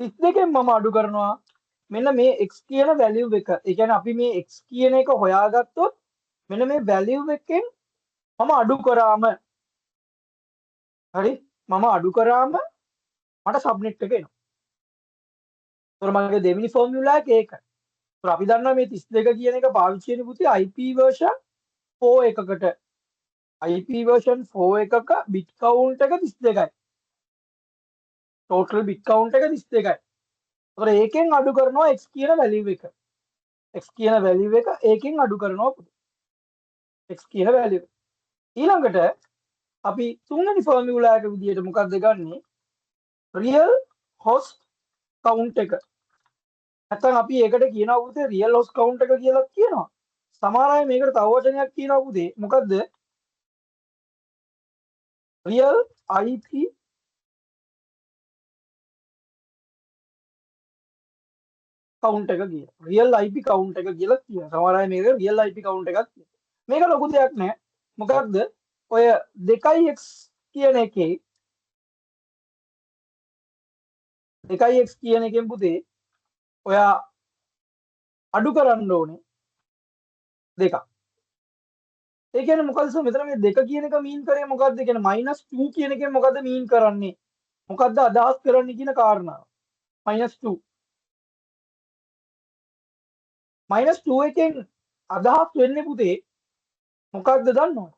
32න් මම අඩු කරනවා මෙන්න මේ x කියන value එක. ඒ කියන්නේ අපි මේ x කියන එක හොයාගත්තොත් මෙන්න මේ value එකෙන් මම අඩු කරාම හරි මම අඩු කරාම මට සබ්නෙට් එක එනවා. ඒතර මගේ දෙවෙනි ෆෝමියුලා එක ඒකයි. ඒතර අපි දන්නවා මේ 32 කියන එක පාවිච්චි වෙන පුතේ IP version 4 එකකට. IP version 4 එකක bit count එක 32යි. total bit count එක 32යි. ඒතර ඒකෙන් අඩු කරනවා x කියන value එක. x කියන value එක ඒකෙන් අඩු කරනවා පුතේ. x කියන value. ඊළඟට අපි තුන්වෙනි ෆෝමියුලා එක විදිහට මොකක්ද ගන්නෙ? real host count එක. නැත්නම් අපි ඒකට කියනවා පුතේ real host count එක කියලා කියනවා. සමහර අය මේකට තව වචනයක් කියනවා පුතේ. මොකද්ද? real IP count එක කියලා. real IP count එක කියලා කියනවා. සමහර අය මේක real IP count එකක් කියනවා. මේක ලොකු දෙයක් නෑ. මොකක්ද? ඔය 2x කියන එකේ 2x කියන එකෙන් පුතේ ඔයා අඩු කරන්න ඕනේ දෙකක්. ඒ කියන්නේ මොකද මෙතන මේ දෙක කියන එක මීන් කරේ මොකද්ද? ඒ කියන්නේ -2 කියන එකෙන් මොකද්ද මීන් කරන්නේ? මොකද්ද අදහස් කරන්නේ කියන කාරණාව. -2 -2 එකෙන් අදහස් වෙන්නේ පුතේ මොකක්ද දන්නවද?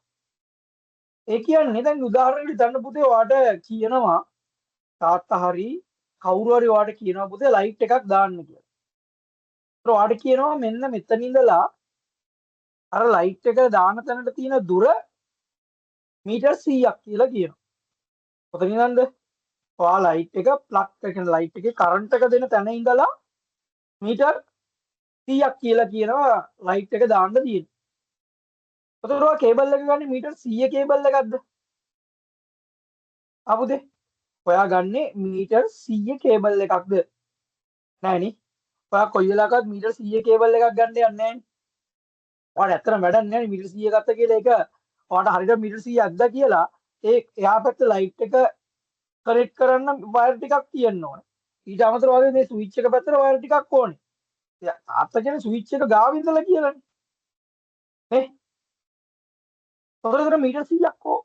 ඒ කියන්නේ දැන් උදාහරණයක් ගන්න පුතේ ඔයාට කියනවා තාත්තා හරි කවුරු හරි ඔයාට කියනවා පුතේ ලයිට් එකක් දාන්න කියලා. ඒතර ඔයාට කියනවා මෙන්න මෙතන ඉඳලා අර ලයිට් එක දාන තැනට තියෙන දුර මීටර් 100ක් කියලා කියනවා. කොතනින් ඉඳන්ද? ඔයා ලයිට් එක ප්ලග් එක ලයිට් එකේ කරන්ට් එක දෙන තැන ඉඳලා මීටර් 100ක් කියලා කියනවා ලයිට් එක දාන්න තියෙන්නේ. එතකොට ඔයා කේබල් එක ගන්නේ මීටර් 100 කේබල් එකක්ද? අපුදේ ඔයා ගන්නේ මීටර් 100 කේබල් එකක්ද? නෑනේ. ඔයා කොයි වෙලාවකවත් මීටර් 100 කේබල් එකක් ගන්න යන්නේ නෑනේ. ඔයාට ඇත්තටම වැඩක් නෑනේ මීටර් 100 ගත්ත කියලා ඒක ඔයාට හරියට මීටර් 100ක්ද කියලා ඒ එහා පැත්තේ ලයිට් එක කනෙක්ට් කරන්න වයර් ටිකක් තියෙන්න ඕනේ. ඊට අමතරව වගේ මේ ස්විච් එක පැත්තට වයර් ටිකක් ඕනේ. තාත්තා කියන්නේ ස්විච් එක ගාව ඉඳලා කියලානේ. නේ? ඔතන මීටර් 100ක් ඕ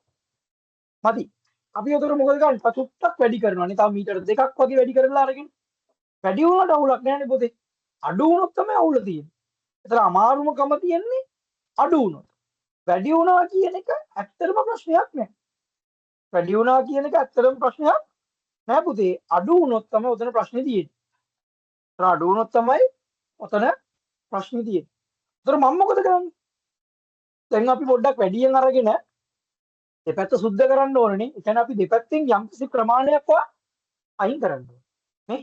මදි. අපි උතර මොකද ගන්න චුට්ටක් වැඩි කරනවා නේ. තව මීටර දෙකක් වගේ වැඩි කරලා අරගෙන. වැඩි වුණාට අවුලක් නැහැ නේ පොතේ. අඩු වුණොත් තමයි අවුල තියෙන්නේ. ඒතර අමාරුමකම තියෙන්නේ අඩු වුණොත්. වැඩි වුණා කියන එක ඇත්තටම ප්‍රශ්නයක් නෑ. වැඩි වුණා කියන එක ඇත්තටම ප්‍රශ්නයක් නෑ පුතේ. අඩු වුණොත් තමයි උතන ප්‍රශ්නේ තියෙන්නේ. ඒතර අඩු වුණොත් තමයි උතන ප්‍රශ්නේ තියෙන්නේ. ඒතර මම මොකද කරන්නේ? දැන් අපි පොඩ්ඩක් වැඩියෙන් අරගෙන දෙපැත්ත සුද්ධ කරන්න ඕනනේ. ඒ කියන්නේ අපි දෙපැත්තෙන් යම්කිසි ප්‍රමාණයක් අයින් කරන්න ඕනේ. නේ?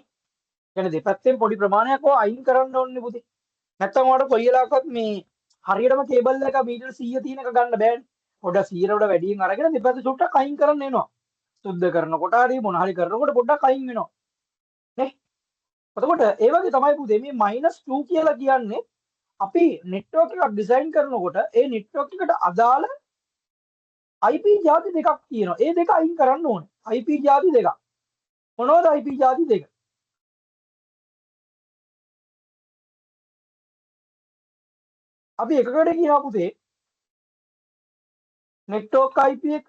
කියන්නේ දෙපැත්තෙන් පොඩි ප්‍රමාණයක් අයින් කරන්න ඕනේ පුතේ. නැත්තම් ඔයාලට කොයි වෙලාවකවත් මේ හරියටම කේබල් එක මීටර 100 තියෙන එක ගන්න බෑනේ. පොඩ්ඩක් 100ට වඩා වැඩියෙන් අරගෙන දෙපැත්ත චුට්ටක් අයින් කරන්න එනවා. සුද්ධ කරනකොට හරි මොන හරි කරනකොට පොඩ්ඩක් අයින් වෙනවා. නේ? එතකොට ඒ වගේ තමයි පුතේ මේ -2 කියලා කියන්නේ අපි නෙට්වර්ක් එකක් ඩිසයින් කරනකොට ඒ නෙට්වර්ක් එකට අදාළ IP ಜಾති දෙකක් තියෙනවා. ඒ දෙක අයින් කරන්න ඕනේ. IP ಜಾති දෙකක්. මොනවද IP ಜಾති දෙක? අපි එකකට කියනවා පුතේ නෙට්වර්ක් IP එක.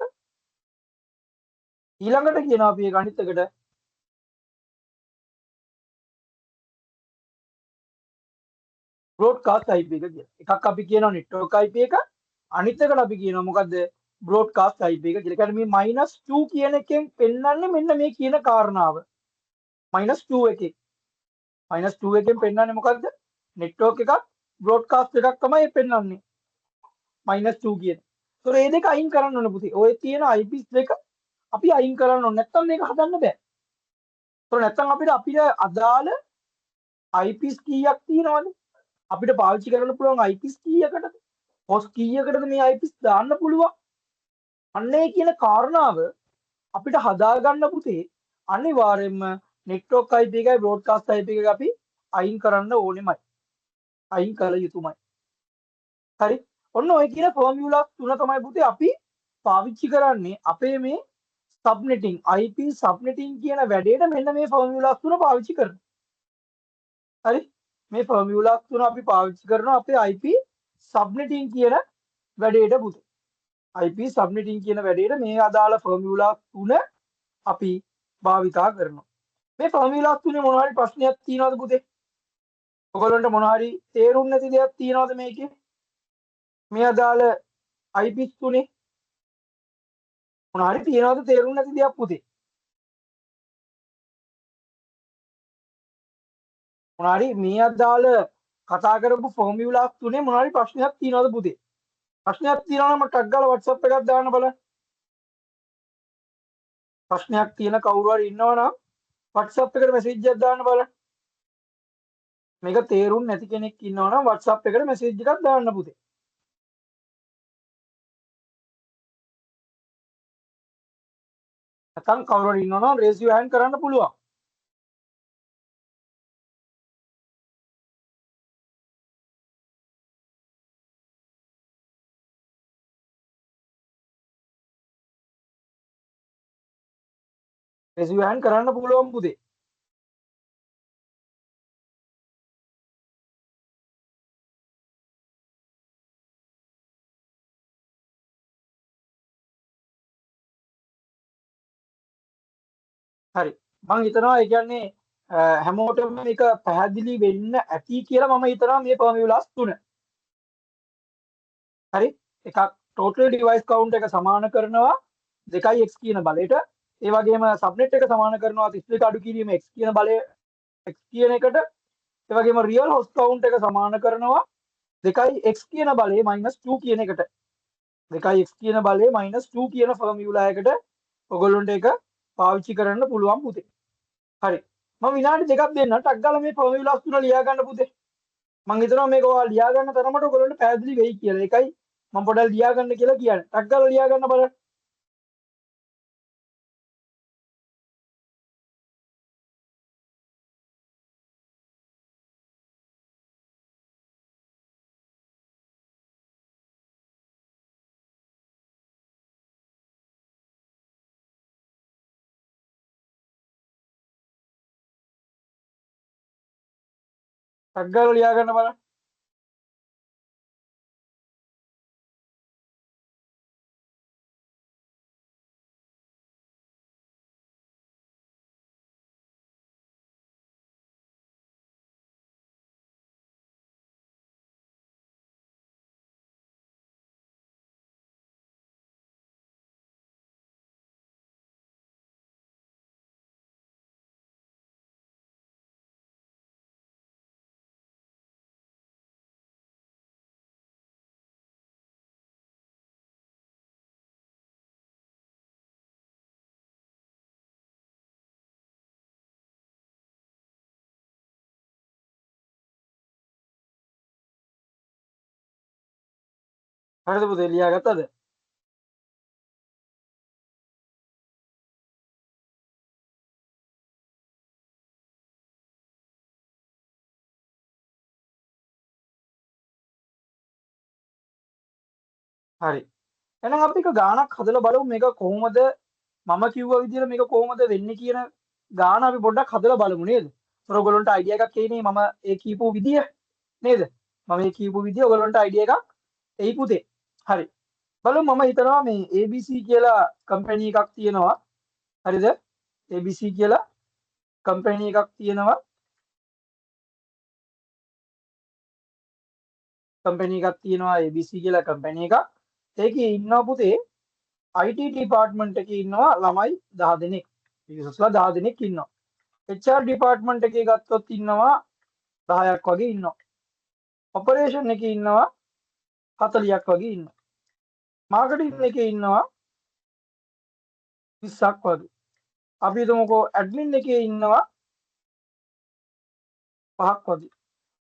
ඊළඟට කියනවා අපි ඒක අනිත් එකට බ්‍රෝඩ්කාස්ට් IP එක කියලා. එකක් අපි කියනවා නෙට්වර්ක් IP එක. අනිත් එකට අපි කියනවා මොකද්ද? බ්‍රෝඩ්කාස්ට් IP එක කියලා. කියන්නේ මේ -2 කියන එකෙන් පෙන්වන්නේ මෙන්න මේ කියන කාරණාව. -2 එකේ. -2 එකෙන් පෙන්වන්නේ මොකද්ද? නෙට්වර්ක් එකක් බ්‍රෝඩ්කාස්ට් එකක් තමයි පෙන්වන්නේ. -2 කියන. ඒතොර මේ දෙක අයින් කරන්න ඕනේ පුතේ. ඔය තියෙන IPs දෙක අපි අයින් කරන්න ඕනේ. නැත්තම් මේක හදන්න බෑ. ඒතොර නැත්තම් අපිට අදාළ IPs කීයක් තියෙනවද? අපිට පාවිච්චි කරන්න පුළුවන් IPs කීයකටද? host කීයකටද මේ IPs දාන්න පුළුවන්? අන්න ඒ කියන කාරණාව අපිට හදාගන්න පුතේ අනිවාර්යයෙන්ම නෙට්වර්ක් IP එකයි බ්‍රෝඩ්කාස්ට් IP එක අපි අයින් කරන්න ඕනෙමයි. අයින් කළ යුතුමයි. හරි. ඔන්න ඔය කියන ෆෝමියුලා තුන තමයි පුතේ අපි පාවිච්චි කරන්නේ අපේ මේ සබ්නෙටිං IP සබ්නෙටිං කියන වැඩේට මෙන්න මේ ෆෝමියුලා තුන පාවිච්චි කරනවා. හරි. මේ ෆෝමියුලා තුන අපි පාවිච්චි කරනවා අපේ IP සබ්නෙටිං කියන වැඩේට පුතේ. IP සබ්නෙටිං කියන වැඩේට මේ අදාළ ෆෝමියුලා තුන අපි භාවිතා කරනවා. මේ ෆෝමියුලා තුනේ මොන හරි ප්‍රශ්නයක් තියෙනවද පුතේ? ඔයගොල්ලන්ට මොන හරි තේරුම් නැති දෙයක් තියෙනවද මේකේ? මේ අදාළ IP තුනේ මොන හරි තියෙනවද තේරුම් නැති දෙයක් පුතේ? මොන හරි මේ අදාළ කතා කරපු ෆෝමියුලා තුනේ මොන හරි ප්‍රශ්නයක් තියෙනවද පුතේ? ප්‍රශ්නයක් තියෙනවා නම් ටක් ගාලා WhatsApp එකක් දාන්න බලන්න. ප්‍රශ්නයක් තියෙන කවුරු හරි ඉන්නවනම් WhatsApp එකට මැසේජ් එකක් දාන්න බලන්න. මේක තේරුම් නැති කෙනෙක් ඉන්නවනම් WhatsApp එකට මැසේජ් එකක් දාන්න පුතේ. නැත්නම් කවුරු හරි ඉන්නවනම් raise your hand කරන්න පුළුවන්. raise your hand කරන්න පුළුවන් පුතේ. හරි. මම හිතනවා ඒ කියන්නේ හැමෝටම මේක පැහැදිලි වෙන්න ඇති කියලා මම හිතනවා මේ ෆෝමියුලාස් තුන. හරි. එකක් total device count එක සමාන කරනවා 2x කියන බලයට. ඒ වගේම subnet එක සමාන කරනවා 32 අඩු කිරීම x කියන බලය x කියන එකට. ඒ වගේම real host count එක සමාන කරනවා 2x කියන බලය -2 කියන එකට. 2x කියන බලය -2 කියන ෆෝමියුලා එකට ඔයගොල්ලන්ට ඒක පාවිච්චි කරන්න පුළුවන් පුතේ. හරි. මම විනාඩි දෙකක් දෙන්න ටක් ගාලා මේ ෆෝමියුලාස් තුන ලියා ගන්න පුතේ. මම හිතනවා මේක ඔයාලා ලියා ගන්න තරමට ඔයගොල්ලන්ට පැහැදිලි වෙයි කියලා. ඒකයි මම පොඩ්ඩක් ලියා ගන්න කියලා කියන්නේ. ටක් ගාලා ලියා ගන්න බලන්න. ටක් ගාලා ලියා ගන්න බලන්න. හරිද පුතේ ලියාගත්තද? හරි. එහෙනම් අපි එක ගානක් හදලා බලමු මේක කොහොමද මම කිව්ව විදිහට මේක කොහොමද වෙන්නේ කියන ගාන අපි පොඩ්ඩක් හදලා බලමු නේද? ඒතර ඔයගොල්ලන්ට අයිඩියා එකක් එන්නේ මම ඒ කියපු විදිය නේද? මම මේ කියපු විදිය ඔයගොල්ලන්ට අයිඩියා එකක් එයි පුතේ. හරි. බලමු මම හිතනවා මේ ABC කියලා කම්පැනි එකක් තියෙනවා. හරිද? ABC කියලා කම්පැනි එකක් තියෙනවා. කම්පැනි එකක් තියෙනවා ABC කියලා කම්පැනි එකක්. ඒකේ ඉන්නවා පුතේ IT ඩිපාර්ට්මන්ට් එකේ ඉන්නවා ළමයි 10 දෙනෙක්. ටීචර්ස්ලා 10 දෙනෙක් ඉන්නවා. HR ඩිපාර්ට්මන්ට් එකේ ගත්තොත් ඉන්නවා 10ක් වගේ ඉන්නවා. ඔපරේෂන් එකේ ඉන්නවා 40ක් වගේ ඉන්නවා. මාකටිං එකේ ඉන්නවා 20ක් වගේ. අපි හිතමුකෝ ඇඩ්මින් එකේ ඉන්නවා 5ක් වගේ.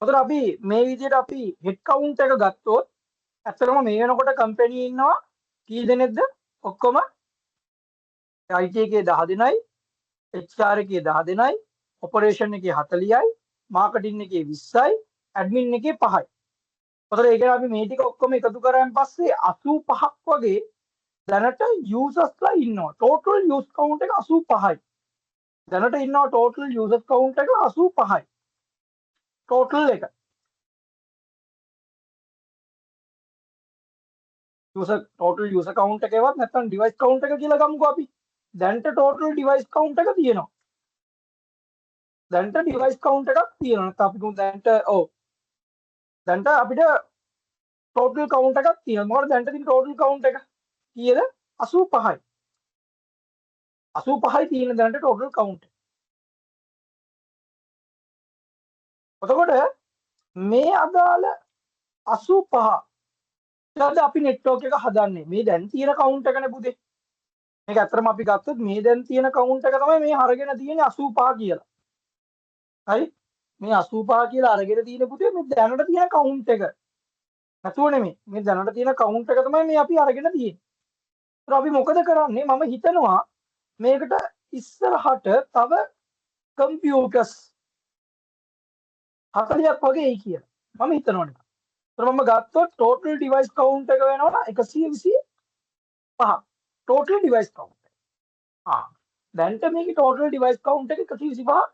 එතකොට අපි මේ විදිහට අපි හෙඩ් කවුන්ට් එක ගත්තොත් ඇත්තටම මේ වෙනකොට කම්පැනි ඉන්නවා කී දෙනෙක්ද? ඔක්කොම IT එකේ 10 දෙනයි, HR එකේ 10 දෙනයි, ඔපරේෂන් එකේ 40යි, මාකටිං එකේ 20යි, ඇඩ්මින් එකේ 5යි. එතකොට ඒක අපි මේ ටික ඔක්කොම එකතු කරාන් පස්සේ 85ක් වගේ දැනට යූසර්ස්ලා ඉන්නවා. ටෝටල් යූස් කවුන්ට් එක 85යි. දැනට ඉන්නවා ටෝටල් යූසර් කවුන්ට් එක 85යි. ටෝටල් එක. ටෝටල් යූසර් කවුන්ට් එකේවත් නැත්නම් ඩිවයිස් කවුන්ට් එක කියලා ගමුකෝ අපි. දැනට ටෝටල් ඩිවයිස් කවුන්ට් එක තියෙනවා. දැනට ඩිවයිස් කවුන්ට් එකක් තියෙනවා. නැත්නම් අපි කියමු දැනට අපිට ටෝටල් කවුන්ට් එකක් තියෙනවා. මොකද දැනට තියෙන ටෝටල් කවුන්ට් එක කීයද? 85යි. 85යි තියෙන දැනට ටෝටල් කවුන්ට්. එතකොට මේ අදාළ 85 ඊට අපි නෙට්වර්ක් එක හදන්නේ. මේ දැන් තියෙන කවුන්ට් එකනේ පුතේ. මේක ඇත්තටම අපි ගත්තොත් මේ දැන් තියෙන කවුන්ට් එක තමයි මේ අරගෙන තියෙන්නේ 85 කියලා. හරි? මේ 85 කියලා අරගෙන තියෙන පුතේ මේ දැනට තියෙන කවුන්ට් එක. නැතුව නෙමෙයි. මේ දැනට තියෙන කවුන්ට් එක තමයි මේ අපි අරගෙන තියෙන්නේ. ඒත් අපි මොකද කරන්නේ? මම හිතනවා මේකට ඉස්සරහට තව කම්පියුටර්ස් 40ක් වගේ එයි කියලා. මම හිතනවානේ. ඒත් මම ගත්තොත් total device count එක වෙනවා 125. total device count. දැන්ට මේකේ total device count එක 125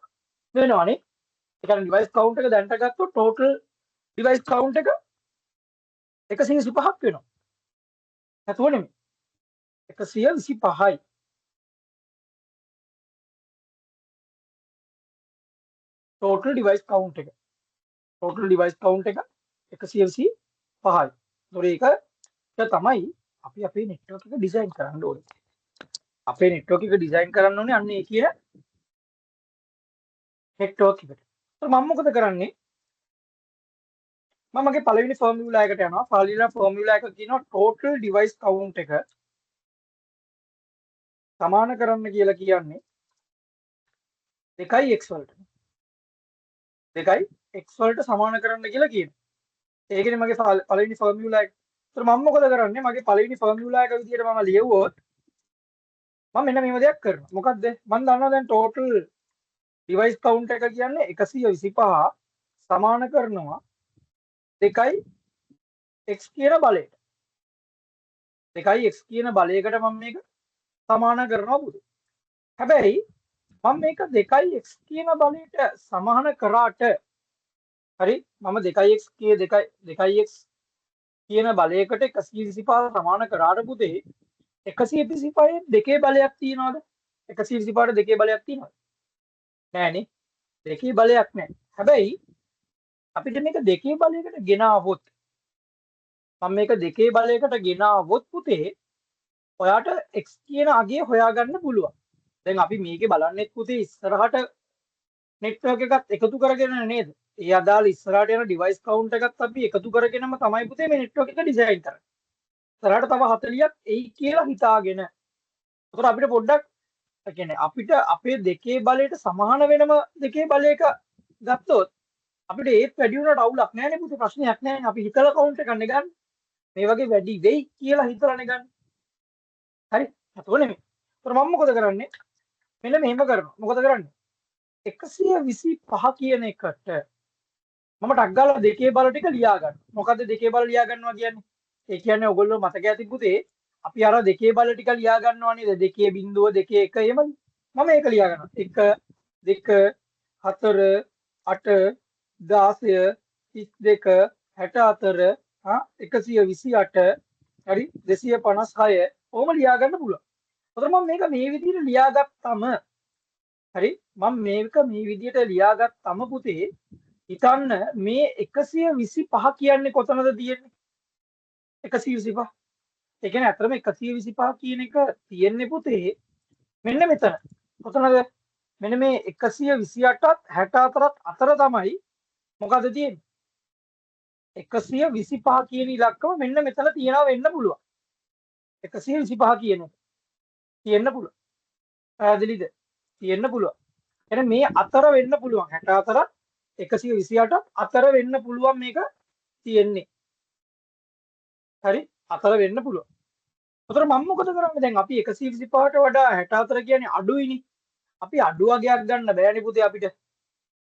වෙනවානේ. ඒ කියන්නේ device count එක දැන්ට ගත්තොත් total device count එක 125ක් වෙනවා. නැතුව නෙමෙයි. 125යි. total device count එක. total device count එක 125යි. ඒතකොට ඒක තමයි අපි අපේ network එක design කරන්න ඕනේ. අපේ network එක design කරන්න ඕනේ අන්න ඒ කියන network එකට. ඒතකොට මම මොකද කරන්නේ? මම මගේ පළවෙනි ෆෝමියුලා එකට යනවා. පළවෙනි ෆෝමියුලා එක කියනවා total device count එක සමාන කරන්න කියලා කියන්නේ 2x වලට. 2x වලට සමාන කරන්න කියලා කියනවා. ඒකනේ මගේ පළවෙනි ෆෝමියුලා එක. ඒතර මම මොකද කරන්නේ? මගේ පළවෙනි ෆෝමියුලා එක විදියට මම ලියුවොත් මම මෙන්න මේව දෙයක් කරනවා. මොකද්ද? මම දන්නවා දැන් total device count එක කියන්නේ 125 සමාන කරනවා 2යි x කියන බලයට. 2යි x කියන බලයකට මම මේක සමාන කරනවා පුතේ. හැබැයි මම මේක 2යි x කියන බලයට සමාන කරාට හරි මම 2x කියන බලයකට 125 සමාන කරාට පුතේ 125 දෙකේ බලයක් තියනවද? 125ට දෙකේ බලයක් තියනවද? නෑනේ. දෙකේ බලයක් නෑ. හැබැයි අපිට මේක දෙකේ බලයකට ගෙනාවොත් මම මේක දෙකේ බලයකට ගෙනාවොත් පුතේ ඔයාට x කියන අගය හොයාගන්න පුළුවන්. දැන් අපි මේකේ බලන්නේ පුතේ ඉස්සරහට නෙට්වර්ක් එකත් එකතු කරගෙන නේද? ඒ අදාළ ඉස්සරහට යන ඩිවයිස් කවුන්ට් එකත් අපි එකතු කරගෙනම තමයි පුතේ මේ නෙට්වර්ක් එක ඩිසයින් කරන්නේ. ඉස්සරහට තව 40ක් එයි කියලා හිතාගෙන. ඒකට අපිට පොඩ්ඩක් ඒ කියන්නේ අපිට අපේ දෙකේ බලයට සමාන වෙනම දෙකේ බලයක ගත්තොත් අපිට ඒත් වැඩි වුණාට අවුලක් නැහැ නේ පුතේ ප්‍රශ්නයක් නැහැ. අපි හිතලා කවුන්ට් එකක් ගන්න. මේ වගේ වැඩි වෙයි කියලා හිතලානේ ගන්න. හරි. එතකොට නෙමෙයි. ඒතර මම මොකද කරන්නේ? මෙන්න මෙහෙම කරනවා. මොකද කරන්නේ? 125 කියන එකට මම ටක් ගාලා දෙකේ බල ටික ලියා ගන්නවා. මොකද්ද දෙකේ බල ලියා ගන්නවා කියන්නේ? ඒ කියන්නේ ඔයගොල්ලෝ මතක ඇති පුතේ අපි අර දෙකේ බල ටික ලියා ගන්නවා නේද? දෙකේ බිඳුව දෙකේ එක එහෙමද? මම ඒක ලියා ගන්නවා. 1 2 4 8 16 32 64 128 හරි 256 ඕම ලියා ගන්න පුළුවන්. ඒතර මම මේක මේ විදිහට ලියාගත්තම හරි මම මේක මේ විදිහට ලියාගත්තම පුතේ හිතන්න මේ 125 කියන්නේ කොතනද තියෙන්නේ? 125. ඒ කියන්නේ අතරම 125 කියන එක තියෙන්නේ පුතේ මෙන්න මෙතන. කොතනද? මෙන්න මේ 128ත් 64ත් අතර තමයි මොකද තියෙන්නේ? 125 කියන ඉලක්කම මෙන්න මෙතන තියනවා වෙන්න පුළුවන්. 125 කියන එක තියෙන්න පුළුවන්. පැහැදිලිද? තියෙන්න පුළුවන්. එහෙනම් මේ අතර වෙන්න පුළුවන්. 64ත් 128ත් අතර වෙන්න පුළුවන් මේක තියෙන්නේ. හරි? අතර වෙන්න පුළුවන්. ඒතර මම මොකද කරන්නේ දැන් අපි 125ට වඩා 64 කියන්නේ අඩුයිනේ. අපි අඩු වගයක් ගන්න බෑනේ පුතේ අපිට.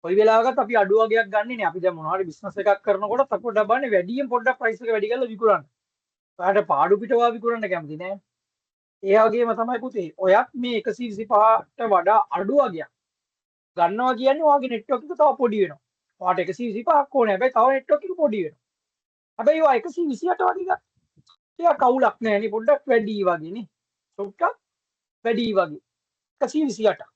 කොයි වෙලාවකත් අපි අඩු වගයක් ගන්නෙ නේ. අපි දැන් මොනවා හරි බිස්නස් එකක් කරනකොට අපිට බන්නේ වැඩියෙන් පොඩ්ඩක් ප්‍රයිස් එක වැඩි කරලා විකුණන්න. ඔයාලට පාඩු පිටවා විකුණන්න කැමති නෑ. ඒ වගේම තමයි පුතේ. ඔයත් මේ 125ට වඩා අඩු වගයක් ගන්නවා කියන්නේ ඔයාගේ නෙට්වර්ක් එක තව පොඩි වෙනවා. ඔයාට 125ක් ඕනේ. හැබැයි තව නෙට්වර්ක් එක පොඩි වෙනවා. හැබැයි ඔයා 128 වගේ ගන්න. ටිකක් කවුලක් නෑ නේ. පොඩ්ඩක් වැඩි වගේ නේ. පොඩ්ඩක් වැඩි වගේ. 128.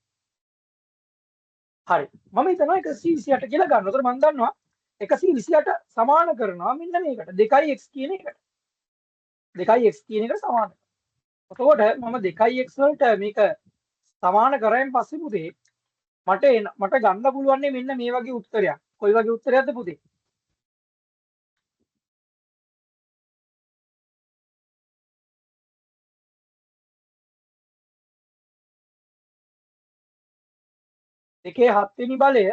හරි. මම හිතනවා 128 කියලා ගන්න. ඒතර මම දන්නවා 128 සමාන කරනවා මෙන්න මේකට. 2x කියන එකට. 2x කියන එක සමාන. එතකොට මම 2x වලට මේක සමාන කරායින් පස්සේ පුතේ මට ගන්න පුළුවන් මෙන්න මේ වගේ උත්තරයක්. කොයි වගේ උත්තරයක්ද පුතේ? දෙකේ 7 වෙනි බලය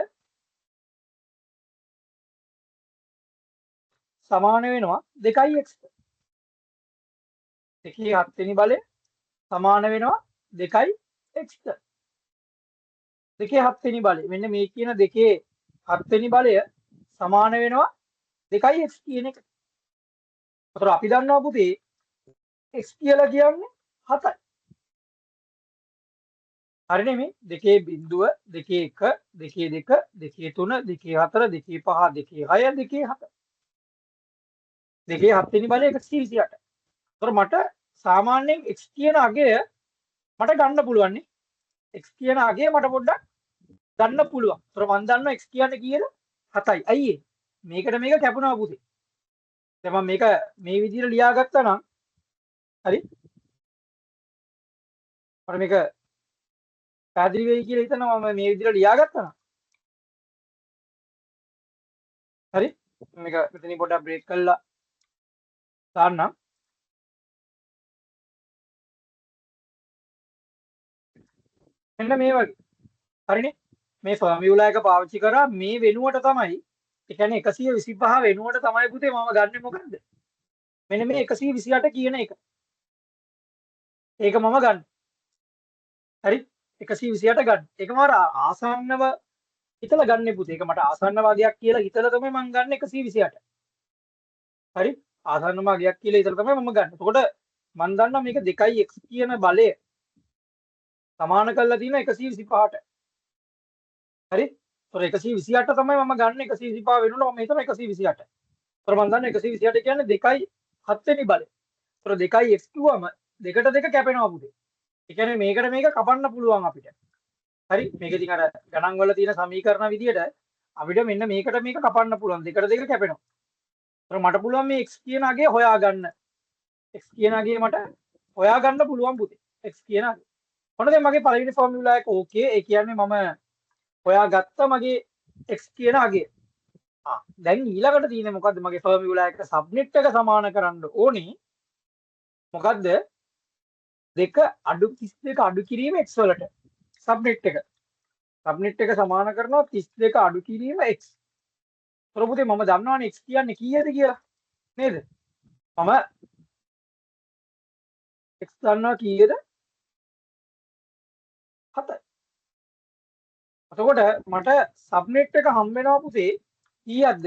සමාන වෙනවා 2x. දෙකේ 7 වෙනි බලය සමාන වෙනවා 2x. දෙකේ 7 වෙනි බලය මෙන්න මේ කියන දෙකේ 7 වෙනි බලය සමාන වෙනවා 2x කියන එක. ඒතර අපි දන්නවා පුතේ x කියලා කියන්නේ 7යි. හරිනේ මේ දෙකේ බිඳුව දෙකේ 1 දෙකේ 2 දෙකේ 3 දෙකේ 4 දෙකේ 5 දෙකේ 6 දෙකේ 7. දෙකේ 7 වෙනි බලය 128. ඒතර මට සාමාන්‍යයෙන් x කියන අගය මට ගන්න පුළුවන් නේ. x කියන අගය මට පොඩ්ඩක් ගන්න පුළුවන්. ඒතර මම දන්නවා x කියන්නේ කීයද? 7යි. අයියේ මේකට මේක කැපුණා පුතේ. දැන් මම මේක මේ විදිහට ලියාගත්තා නම් හරි. මට මේක පැහැදිලි වෙයි කියලා හිතනවා මම මේ විදිහට ලියාගත්තා නම්. හරි. මේක මෙතනින් පොඩ්ඩක් බ්‍රේක් කරලා දාන්නම්. මෙන්න මේ වගේ. හරිනේ. මේ ෆෝමියුලා එක පාවිච්චි කරා මේ වෙනුවට තමයි ඒ කියන්නේ 125 වෙනුවට තමයි පුතේ මම ගන්නෙ මොකද්ද? මෙන්න මේ 128 කියන එක. ඒක මම ගන්න. හරි? 128 ගන්න. ඒක මම ආසන්නව හිතලා ගන්නෙ පුතේ. ඒක මට ආසන්න වගයක් කියලා හිතලා තමයි මම ගන්න 128. හරි? ආසන්න වගයක් කියලා හිතලා තමයි මම ගන්න. එතකොට මම දන්නවා මේක 2x කියන බලය සමාන කරලා තියෙන 125ට. හරි? ඒතර 128 තමයි මම ගන්න 125 වෙනුවට මම හිතනවා 128. ඒතර මම දන්නවා 128 කියන්නේ 2යි 7 වෙනි බලය. ඒතර 2x කිව්වම දෙකට දෙක කැපෙනවා පුතේ. ඒ කියන්නේ මේකට මේක කපන්න පුළුවන් අපිට. හරි? මේක ඉතින් අර ගණන් වල තියෙන සමීකරණ විදියට අපිට මෙන්න මේකට මේක කපන්න පුළුවන්. දෙකට දෙක කැපෙනවා. ඒතර මට පුළුවන් මේ x කියන අගය හොයාගන්න. x කියන අගය මට හොයාගන්න පුළුවන් පුතේ. x කියන අගය. මොනද මගේ පළවෙනි ෆෝමියුලා එක ඕකේ. ඒ කියන්නේ මම හොයාගත්ත මගේ x කියන අගය. දැන් ඊළඟට තියෙන්නේ මොකද්ද? මගේ ෆෝමියුලා එක සබ්නෙට් එක සමාන කරන්න ඕනේ. මොකද්ද? 2 අඩු 32 අඩු කිරීම x වලට. සබ්නෙට් එක. සබ්නෙට් එක සමාන කරනවා 32 අඩු කිරීම x. ඒතර පුතේ මම දන්නවනේ x කියන්නේ කීයද කියලා. නේද? මම x දන්නවා කීයද 7යි. එතකොට මට සබ්නෙට් එක හම්බ වෙනවා පුතේ කීයක්ද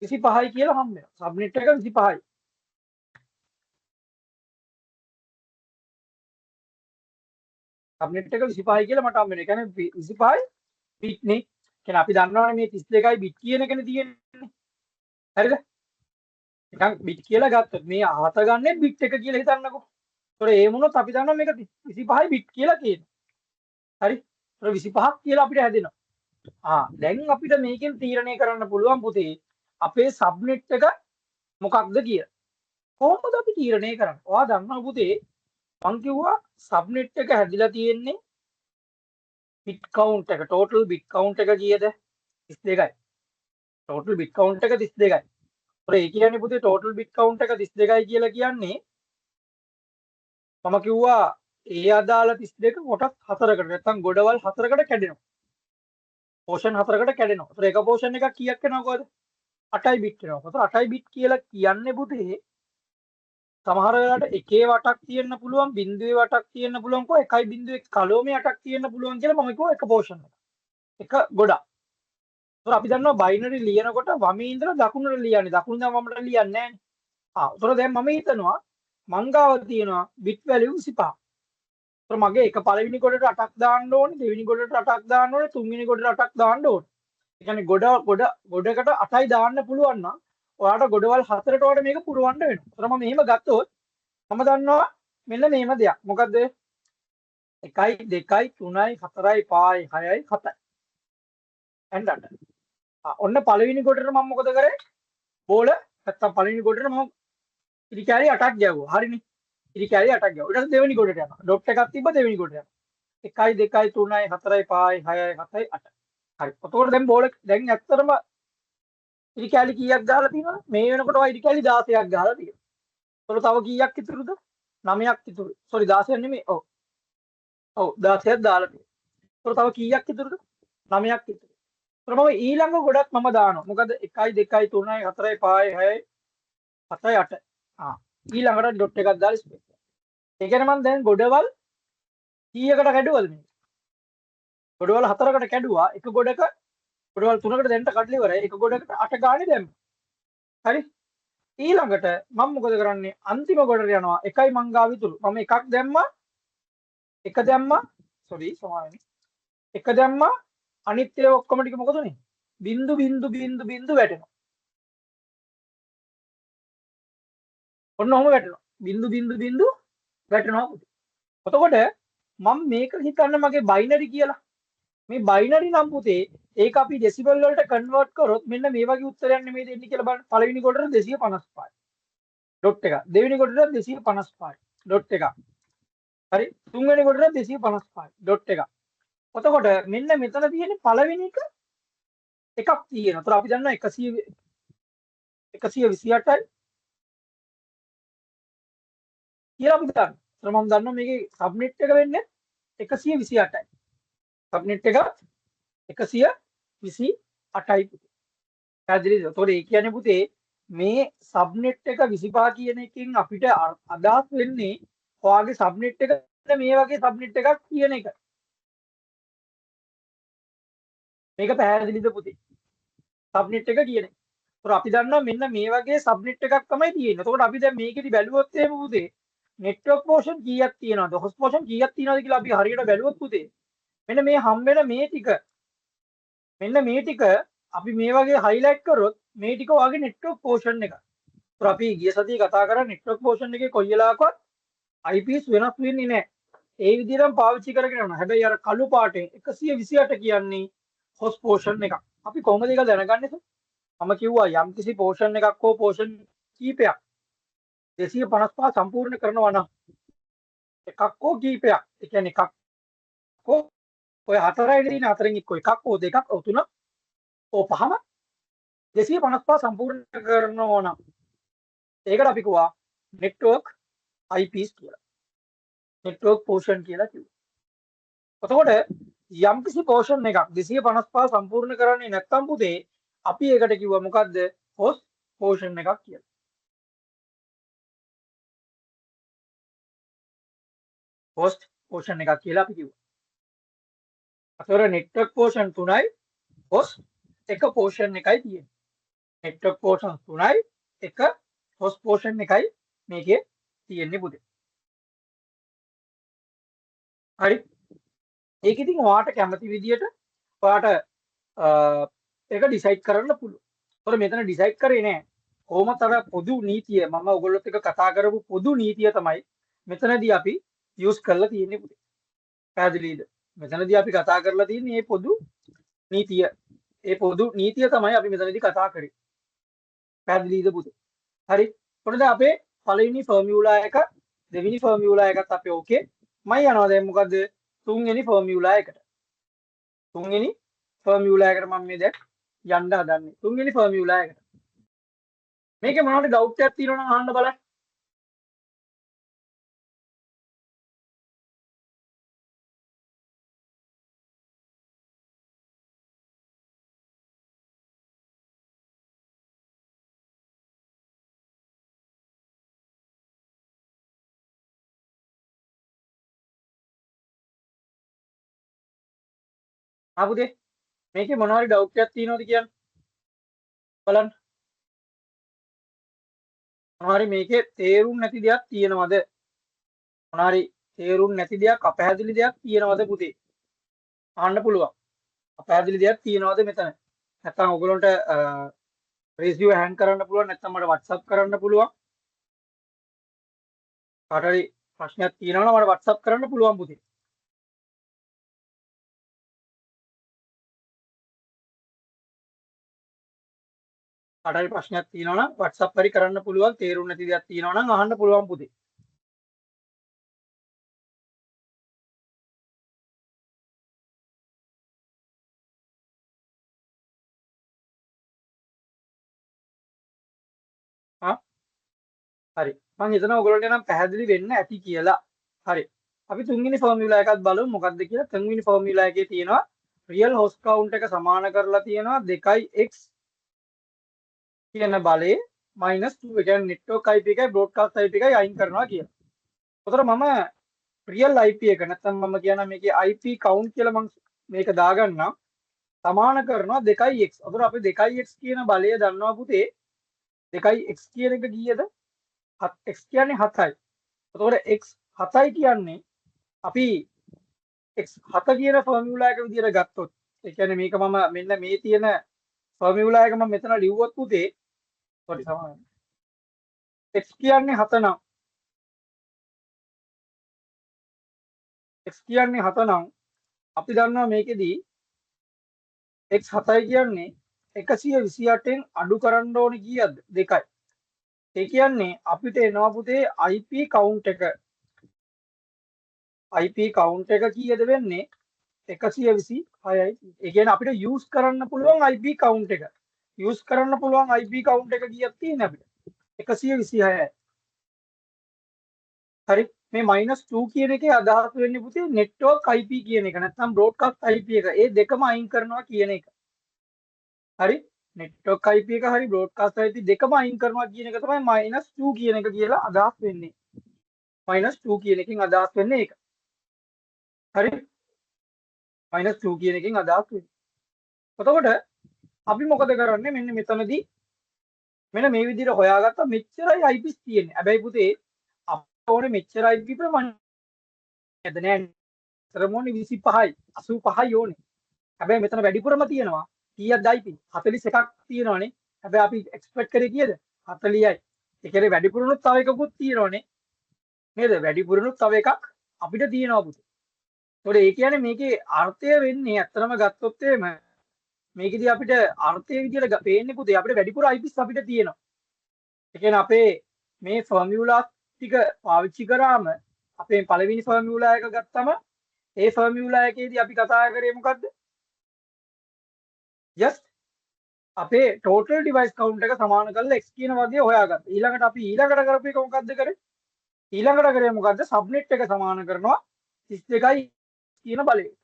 25යි කියලා හම්බ වෙනවා. සබ්නෙට් එක 25යි. සබ්නෙට් එක 25යි කියලා මට හම්බ වෙනවා. ඒ කියන්නේ 25යි බිට් නේ. කියන්නේ අපි දන්නවනේ මේ 32යි බිට් කියන එකනේ තියෙන්නේ. හරිද? නිකන් බිට් කියලා ගත්තොත් මේ අහත ගන්නෙ බිට් එක කියලා හිතන්නකෝ. ඒතකොට ඒ වුණොත් අපි දන්නවා මේක 25යි බිට් කියලා කියනවා. හරි? ඒතකොට 25ක් කියලා අපිට හැදෙනවා. දැන් අපිට මේකෙන් තීරණය කරන්න පුළුවන් පුතේ අපේ සබ්නෙට් එක මොකක්ද කියලා. කොහොමද අපි තීරණය කරන්නේ? ඔයා දන්නවා පුතේ මං කිව්වා සබ්නෙට් එක හැදිලා තියෙන්නේ bit count එක total bit count එක කීයද 32යි total bit count එක 32යි. ඒ කියන්නේ පුතේ total bit count එක 32යි කියලා කියන්නේ මම කිව්වා ඒ අදාළ 32 කොටස් 4කට නැත්නම් ගොඩවල් 4කට කැඩෙනවා. portion 4කට කැඩෙනවා. ඒක එක portion එකක් කීයක් වෙනවද? 8යි bit වෙනවා. 8යි bit කියලා කියන්නේ පුතේ සමහර වෙලාවට එකේ වටක් තියෙන්න පුළුවන් බිඳුවේ වටක් තියෙන්න පුළුවන් කො 1.1 කලෝමේ වටක් තියෙන්න පුළුවන් කියලා මම කිව්වා එක portion එක ගොඩක්. ඒතර අපි දන්නවා බයිනරි ලියනකොට වමේ ඉඳලා දකුණට ලියන්නේ. දකුණෙන් වමට ලියන්නේ නැහැ. ඒතර දැන් මම හිතනවා මං ගාව තියෙනවා bit value 25. ඒතර මගේ එක පළවෙනි කොටට 8ක් දාන්න ඕනේ, දෙවෙනි කොටට 8ක් දාන්න ඕනේ, තුන්වෙනි කොටට 8ක් දාන්න ඕනේ. ඒ කියන්නේ ගොඩකට 8යි දාන්න පුළුවන් නම් ඔයාලට ගොඩවල් 4ට වඩා මේක පුරවන්න වෙනවා. ඒතර මම මෙහෙම ගත්තොත් මම දන්නවා මෙන්න මේම දෙයක්. මොකද්ද? 1යි 2යි 3යි 4යි 5යි 6යි 7යි. and 8යි. ඔන්න පළවෙනි කොටට මම මොකද කරේ? බෝල නැත්තම් පළවෙනි කොටට මම ඉරි කැලි 8ක් ගැව්වා. හරිනේ. ඉරි කැලි 8ක් ගැව්වා. ඊට පස්සේ දෙවෙනි කොටට යනවා. ඩොට් එකක් තිබ්බ දෙවෙනි කොටට යනවා. 1යි 2යි 3යි 4යි 5යි 6යි 7යි 8යි. හරි. එතකොට දැන් බෝල දැන් ඇත්තටම ඉරි කැලි කීයක් ගහලා තියෙනවද? මේ වෙනකොට ඔය ඉරි කැලි 16ක් ගහලා තියෙනවා. එතකොට තව කීයක් ඉතුරුද? 9ක් ඉතුරු. සෝරි 16ක් නෙමෙයි. ඔව් 16ක් දාලා තියෙනවා. එතකොට තව කීයක් ඉතුරුද? 9ක් ඉතුරු. එතකොට මම ඊළඟ ගොඩක් මම දානවා. මොකද 1යි 2යි 3යි 4යි 5යි 6යි 7යි 8යි. ඊළඟට ඩොට් එකක් දාලා ස්පේස්. ඒ කියන්නේ මම දැන් ගොඩවල් කීයකට කැඩුවද මේ? ගොඩවල් 4කට කැඩුවා. එක ගොඩක ගොඩවල් 3කට දැන්ට කඩලා ඉවරයි. එක ගොඩකට 8 ගානේ දැම්මා. හරි? ඊළඟට මම මොකද කරන්නේ? අන්තිම ගොඩට යනවා. එකයි මං ගාව ඉතුරු. මම එකක් දැම්මා. එක දැම්මා. සෝරි සමාවෙන්න. එක දැම්මා. අනිත් ඒවා ඔක්කොම ටික මොකද උනේ? බින්දු බින්දු බින්දු බින්දු වැටෙනවා. ඔන්න ඔහම වැටෙනවා. බින්දු බින්දු බින්දු වැටෙනවා. එතකොට මම මේක හිතන්න මගේ බයිනරි කියලා. මේ බයිනරි නම් පුතේ ඒක අපි ඩෙසිබල් වලට කන්වර්ට් කරොත් මෙන්න මේ වගේ උත්තරයක් නෙමෙයි දෙන්නේ කියලා බලන්න. පළවෙනි කොටට 255. ඩොට් එක. දෙවෙනි කොටට 255. ඩොට් එක. හරි. තුන්වෙනි කොටට 255. ඩොට් එක. එතකොට මෙන්න මෙතන තියෙන පළවෙනි එකක් තියෙනවා. ඒතර අපි දන්නවා 128යි. කියලා අපි දන්නවා. ඒතර මම දන්නවා මේකේ සබ්නෙට් එක වෙන්නේ 128යි. සබ්නෙට් එක 128යි. පැහැදිලිද? ඒතකොට ඒ කියන්නේ පුතේ මේ සබ්නෙට් එක 25 කියන එකෙන් අපිට අදහස් වෙන්නේ ඔයාගේ සබ්නෙට් එක මේ වගේ සබ්නෙට් එකක් කියන එක. මේක පැහැදිලිද පුතේ? සබ්නෙට් එක කියන එක. ඒතකොට අපි දන්නවා මෙන්න මේ වගේ සබ්නෙට් එකක් තමයි තියෙන්නේ. එතකොට අපි දැන් මේකෙදි බැලුවොත් එහෙම පුතේ නෙට්වර්ක් පෝෂන් කීයක් තියෙනවද? හොස් පෝෂන් කීයක් තියෙනවද කියලා අපි හරියට බැලුවොත් පුතේ මෙන්න මේ හම් වෙන මේ ටික මෙන්න මේ ටික අපි මේ වගේ හයිලයිට් කරොත් මේ ටික ඔයාගේ නෙට්වර්ක් පෝෂන් එක. ඒතර අපි ගිය සතියේ කතා කරා නෙට්වර්ක් පෝෂන් එකේ කොයි වෙලාවකවත් IPs වෙනස් වෙන්නේ නැහැ. ඒ විදිහටම පාවිච්චි කරගෙන යනවා. හැබැයි අර කළු පාටේ 128 කියන්නේ හොස් පෝෂන් එකක්. අපි කොහොමද ඒක දැනගන්නේ? මම කිව්වා යම්කිසි පෝෂන් එකක් හෝ පෝෂන් කීපයක් 255 සම්පූර්ණ කරනවා නම් එකක් හෝ කීපයක් ඒ කියන්නේ එකක් හෝ ඔය හතරයි දින හතරෙන් එක්ක එකක් හෝ දෙකක් හෝ තුනක් හෝ පහම 255 සම්පූර්ණ කරනවා නම් ඒකට අපි කිව්වා නෙට්වර්ක් IPs කියලා. නෙට්වර්ක් පෝෂන් කියලා කිව්වා. එතකොට යම්කිසි පෝෂන් එකක් 255 සම්පූර්ණ කරන්නේ නැත්නම් පුතේ අපි ඒකට කිව්වා මොකද්ද? හොස් පෝෂන් එකක් කියලා. හොස්ට් පෝෂන් එකක් කියලා අපි කිව්වා. අතොර නෙට්වර්ක් පෝෂන් 3යි හොස් එක පෝෂන් එකයි තියෙන්නේ. නෙට්වර්ක් පෝෂන් 3යි එක හොස් පෝෂන් එකයි මේකේ තියෙන්නේ පුතේ. හරි. ඒක ඉතින් ඔයාට කැමති විදියට ඔයාට ඒක ඩිසයිඩ් කරන්න පුළුවන්. ඒතර මෙතන ඩිසයිඩ් කරේ නෑ. කොහොමද අර පොදු නීතිය මම ඔයගොල්ලොත් එක්ක කතා කරපු පොදු නීතිය තමයි මෙතනදී අපි යූස් කරලා තියෙන්නේ පුතේ. පැහැදිලිද? මෙතනදී අපි කතා කරලා තියෙන්නේ මේ පොදු නීතිය. ඒ පොදු නීතිය තමයි අපි මෙතනදී කතා කරේ. පැහැදිලිද පුතේ? හරි. කොහොමද අපේ පළවෙනි ෆෝමියුලා එක දෙවෙනි ෆෝමියුලා එකත් අපි ඕකේ. මම යනවා දැන් මොකද තුන්වෙනි ෆෝමියුලා එකට. තුන්වෙනි ෆෝමියුලා එකට මම මේ දැන් යන්න හදන්නේ. තුන්වෙනි ෆෝමියුලා එකට. මේකේ මොනවද ඩවුට් එකක් තියෙනවා නම් අහන්න බලන්න. පුතේ මේකේ මොනවද ඩවුට් එකක් තියෙනවද කියන්න බලන්න. මොනවාරි මේකේ තේරුම් නැති දෙයක් තියෙනවද? මොනවාරි තේරුම් නැති දෙයක් අපැහැදිලි දෙයක් තියෙනවද පුතේ? අහන්න පුළුවන්. අපැහැදිලි දෙයක් තියෙනවද මෙතන? නැත්නම් ඔයගොල්ලන්ට රේස් යූ හෑන්ඩ් කරන්න පුළුවන් නැත්නම් මට WhatsApp කරන්න පුළුවන්. කාට හරි ප්‍රශ්නයක් තියෙනවා නම් මට WhatsApp කරන්න පුළුවන් පුතේ. කාට හරි ප්‍රශ්නයක් තියෙනවා නම් WhatsApp හරි කරන්න පුළුවන්. තේරුම් නැති දෙයක් තියෙනවා නම් අහන්න පුළුවන් පුතේ. හා හරි. මම හිතනවා ඔයගොල්ලන්ට නම් පැහැදිලි වෙන්න ඇති කියලා. හරි. අපි තුන්වෙනි ෆෝමියුලා එකත් බලමු මොකක්ද කියලා. තුන්වෙනි ෆෝමියුලා එකේ තියෙනවා රියල් හොස් කවුන්ට් එක සමාන කරලා තියෙනවා 2x කියන බලේ -2. ඒ කියන්නේ නෙට්වර්ක් IP එකයි බ්‍රෝඩ්කාස්ට් IP එකයි අයින් කරනවා කියලා. උතර මම රියල් IP එක නැත්නම් මම කියන මේකේ IP කවුන්ට් කියලා මම මේක දාගන්නම්. සමාන කරනවා 2x. උතර අපි 2x කියන බලය දන්නවා පුතේ. 2x කියන එක කීයද? 7x කියන්නේ 7යි. එතකොට x 7යි කියන්නේ අපි x7 කියන ෆෝමියුලා එක විදිහට ගත්තොත් ඒ කියන්නේ මේක මම මෙන්න මේ තියෙන ෆෝමියුලා එක මම මෙතන ලිව්වොත් පුතේ සෝරි සමාවෙන්න. x කියන්නේ 7 නම් x කියන්නේ 7 නම් අපි දන්නවා මේකෙදී x 7යි කියන්නේ 128න් අඩු කරන්න ඕනේ කීයද? 2යි. ඒ කියන්නේ අපිට එනවා පුතේ IP කවුන්ට් එක. IP කවුන්ට් එක කීයද වෙන්නේ? 126යි. ඒ කියන්නේ අපිට යූස් කරන්න පුළුවන් IP කවුන්ට් එක. යූස් කරන්න පුළුවන් IP කවුන්ට් එක කීයක් තියෙන්නේ අපිට? 126යි. හරි. මේ -2 කියන එකේ අදහස් වෙන්නේ පුතේ නෙට්වර්ක් IP කියන එක. නැත්නම් බ්‍රෝඩ්කාස්ට් IP එක. ඒ දෙකම අයින් කරනවා කියන එක. හරි. නෙට්වර්ක් IP එක හරි බ්‍රෝඩ්කාස්ට් IP දෙකම අයින් කරනවා කියන එක තමයි -2 කියන එක කියලා අදහස් වෙන්නේ. -2 කියන එකෙන් අදහස් වෙන්නේ ඒක. හරි. -2 කියන එකෙන් අදහස් වෙන්නේ. එතකොට අපි මොකද කරන්නේ මෙන්න මෙතනදී මෙන්න මේ විදිහට හොයාගත්තා මෙච්චරයි IPs තියෙන්නේ. හැබැයි පුතේ අපිට ඕනේ මෙච්චර IP ප්‍රමාණයද නෑ. තරමෝනේ 25යි 85යි ඕනේ. හැබැයි මෙතන වැඩිපුරම තියෙනවා. කීයක්ද IP? 41ක් තියෙනවානේ. හැබැයි අපි එක්ස්පෙක්ට් කරේ කීයද? 40යි. ඒ කියන්නේ වැඩිපුරනුත් තව එකකුත් තියෙනවානේ. නේද? වැඩිපුරනුත් තව එකක් අපිට තියෙනවා පුතේ. ඒතකොට ඒ කියන්නේ මේකේ අර්ථය වෙන්නේ ඇත්තටම ගත්තොත් එහෙම මේකෙදී අපිට අර්ථයේ විදියට පේන්නේ පුතේ අපිට වැඩිපුර IPs අපිට තියෙනවා. ඒ කියන්නේ අපේ මේ ෆෝමියුලා ටික පාවිච්චි කරාම අපේ පළවෙනි ෆෝමියුලා එක ගත්තම ඒ ෆෝමියුලා එකේදී අපි කතා කරේ මොකද්ද? just අපේ total device count එක සමාන කරලා x කියන වගේ හොයාගත්තා. ඊළඟට අපි ඊළඟට කරපු එක මොකද්ද කරේ? ඊළඟට කරේ මොකද්ද? සබ්නෙට් එක සමාන කරනවා 32යි කියන බලයට.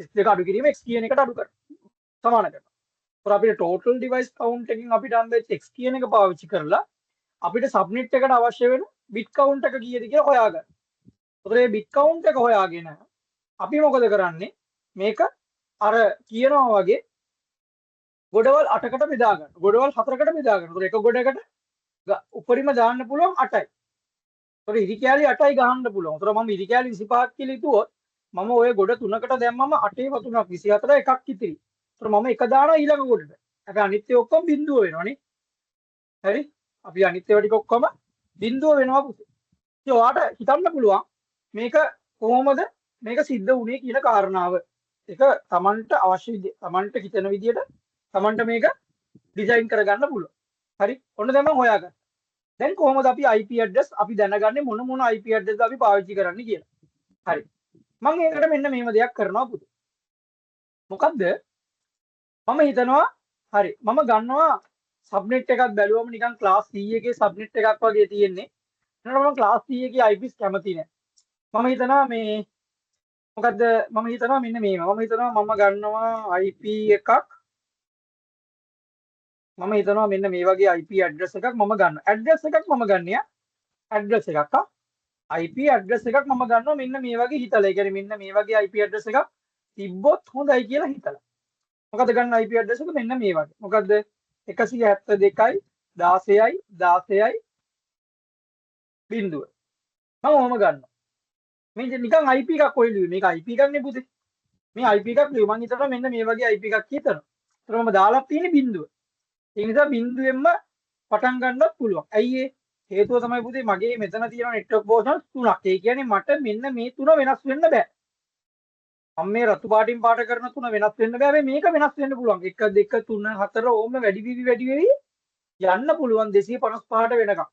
S2 අඩු කිරීම x කියන එකට අඩු කරනවා. සමාන කරනවා. ඒතර අපිට total device count එකකින් අපිට හම්බෙච්ච x කියන එක පාවිච්චි කරලා අපිට subnet එකට අවශ්‍ය වෙන bit count එක කීයද කියලා හොයාගන්න. ඒතර මේ bit count එක හොයාගෙන අපි මොකද කරන්නේ? මේක අර කියනවා වගේ ගොඩවල් 8කට බෙදා ගන්න. ගොඩවල් 4කට බෙදා ගන්න. ඒතර එක ගොඩකට උඩරිම දාන්න පුළුවන් 8යි. ඒතර ඉරි කෑලි 8යි ගහන්න පුළුවන්. ඒතර මම ඉරි කෑලි 25ක් කියලා හිතුවොත් මම ওই ගොඩ 3කට දැම්මම 8 වතුනක් 24 එකක් ඉතිරි. ඒතර මම එක දානවා ඊළඟ ගොඩට. හැබැයි අනිත් ඒවා ඔක්කොම බිඳුව වෙනවනේ. හරි? අපි අනිත් ඒවා ටික ඔක්කොම බිඳුව වෙනවා පුතේ. ඉතින් ඔයාලට හිතන්න පුළුවන් මේක කොහොමද මේක සිද්ධ වුනේ කියන කාරණාව. ඒක Tamanට අවශ්‍ය විදිහට Tamanට හිතන විදිහට Tamanට මේක ඩිසයින් කරගන්න පුළුවන්. හරි? ඔන්න දැන් මම හොයාගත්තා. දැන් කොහොමද අපි IP address අපි දැනගන්නේ මොන IP address අපි පාවිච්චි කරන්න කියලා. හරි. මම ඒකට මෙන්න මේව දෙයක් කරනවා පුතේ. මොකද්ද? මම හිතනවා හරි මම ගන්නවා සබ්නෙට් එකක් බැලුවම නිකන් ක්ලාස් C එකේ සබ්නෙට් එකක් වගේ තියෙන්නේ. එතකොට මම ක්ලාස් C එකේ IPs කැමති නෑ. මම හිතනවා මේ මොකද්ද මම හිතනවා මෙන්න මේව. මම හිතනවා මම ගන්නවා IP එකක්. මම හිතනවා මෙන්න මේ වගේ IP address එකක් මම ගන්නවා. address එකක් මම ගන්නියා. address එකක් IP address එකක් මම ගන්නවා මෙන්න මේ වගේ හිතලා. ඒ කියන්නේ මෙන්න මේ වගේ IP address එකක් තිබ්බොත් හොඳයි කියලා හිතලා. මොකද ගන්න IP address එක මෙන්න මේ වගේ. මොකද්ද 172යි 16යි 16යි බිඳුව. මම ඔහම ගන්නවා. මේ නිකන් IP එකක් ඔය ලියුවේ. මේක IP එකක් නේ පුතේ. මේ IP එකක් ලියුව. මම හිතනවා මෙන්න මේ වගේ IP එකක් හිතනවා. ඒතර මම දාලා තියෙන්නේ බිඳුව. ඒ නිසා බිඳුවෙන්ම පටන් ගන්නත් පුළුවන්. ඇයි ඒ? හේතුව තමයි පුතේ මගේ මෙතන තියෙන network portions 3ක්. ඒ කියන්නේ මට මෙන්න මේ 3 වෙනස් වෙන්න බෑ. මම මේ රතු පාටින් පාට කරන 3 වෙනස් වෙන්න බෑ. හැබැයි මේක වෙනස් වෙන්න පුළුවන්. 1 2 3 4 ඕම වැඩි වෙවි යන්න පුළුවන් 255ට වෙනකම්.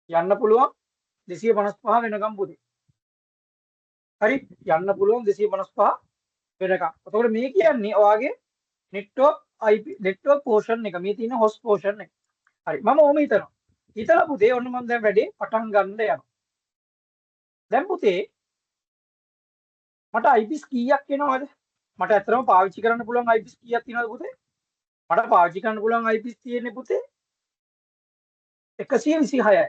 යන්න පුළුවන් 255 වෙනකම් පුතේ. හරි යන්න පුළුවන් 255 වෙනකම්. එතකොට මේ කියන්නේ ඔයාගේ network IP network portion එක මේ තියෙන host portion එක. හරි මම ඕම හිතනවා. හිතලා පුතේ ඔන්න මම දැන් වැඩේ පටන් ගන්න යනවා. දැන් පුතේ මට IPs කීයක් එනවද? මට ඇත්තටම පාවිච්චි කරන්න පුළුවන් IPs කීයක් තියෙනවද පුතේ? මට පාවිච්චි කරන්න පුළුවන් IPs තියෙන්නේ පුතේ 126යි.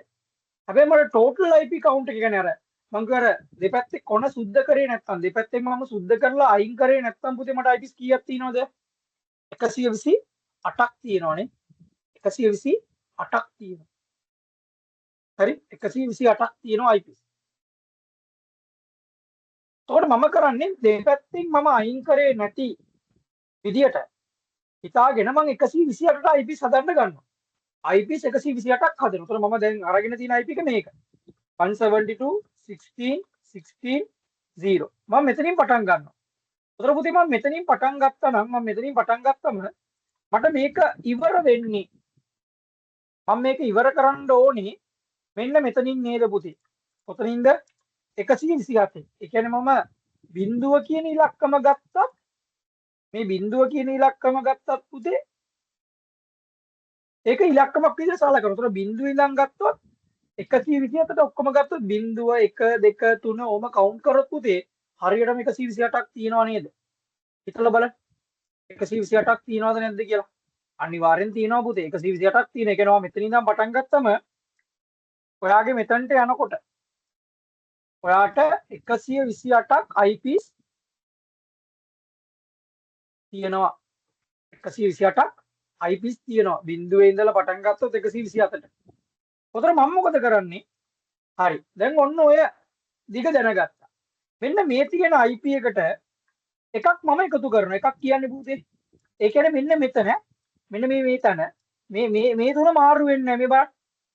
හැබැයි මට total IP count එක කියන්නේ අර මම කිව්ව අර දෙපැත්තේ කොන සුද්ධ කරේ නැත්නම් දෙපැත්තෙන් මම සුද්ධ කරලා අයින් කරේ නැත්නම් පුතේ මට IPs කීයක් තියෙනවද? 128ක් තියෙනවනේ. 128ක් තියෙනවා. හරි 128ක් තියෙනවා IPs. එතකොට මම කරන්නේ දෙපැත්තෙන් මම අයින් කරේ නැති විදියට හිතාගෙන මම 128ට IPs හදන්න ගන්නවා. IPs 128ක් හදනවා. එතකොට මම දැන් අරගෙන තියෙන IP එක මේක. 172.16.16.0 මම මෙතනින් පටන් ගන්නවා. එතකොට පුතේ මම මෙතනින් පටන් ගත්තා නම් මම මෙතනින් පටන් ගත්තම මට මේක ඉවර වෙන්නේ මම මේක ඉවර කරන්න ඕනේ මෙන්න මෙතනින් නේද පුතේ. කොතනින්ද 127. ඒ කියන්නේ මම බිඳුව කියන ඉලක්කම ගත්තත් මේ බිඳුව කියන ඉලක්කම ගත්තත් පුතේ ඒක ඉලක්කමක් විදිහට සලකනවා. ඒතර බිඳුව ඉඳන් ගත්තොත් 127ට ඔක්කොම ගත්තොත් බිඳුව 1 2 3 ඕම කවුන්ට් කරොත් පුතේ හරියටම 128ක් තියෙනව නේද? හිතලා බලන්න. 128ක් තියෙනවද නැද්ද කියලා. අනිවාර්යෙන් තියෙනවා පුතේ. 128ක් තියෙන. ඒ කියන්නේ මෙතන ඉඳන් පටන් ගත්තම ඔයාගේ මෙතනට යනකොට ඔයාට 128ක් IPs තියෙනවා. 128ක් IPs තියෙනවා. බිඳුවේ ඉඳලා පටන් ගත්තොත් 128ට. උතර මම මොකද කරන්නේ? හරි. දැන් ඔන්න ඔය දිග දැනගත්තා. මෙන්න මේ තියෙන IP එකට එකක් මම එකතු කරනවා. එකක් කියන්නේ පුතේ. ඒ කියන්නේ මෙන්න මෙතන මෙන්න මේ තැන මේ තුන මාරු වෙන්නේ නැහැ. මේ බලන්න.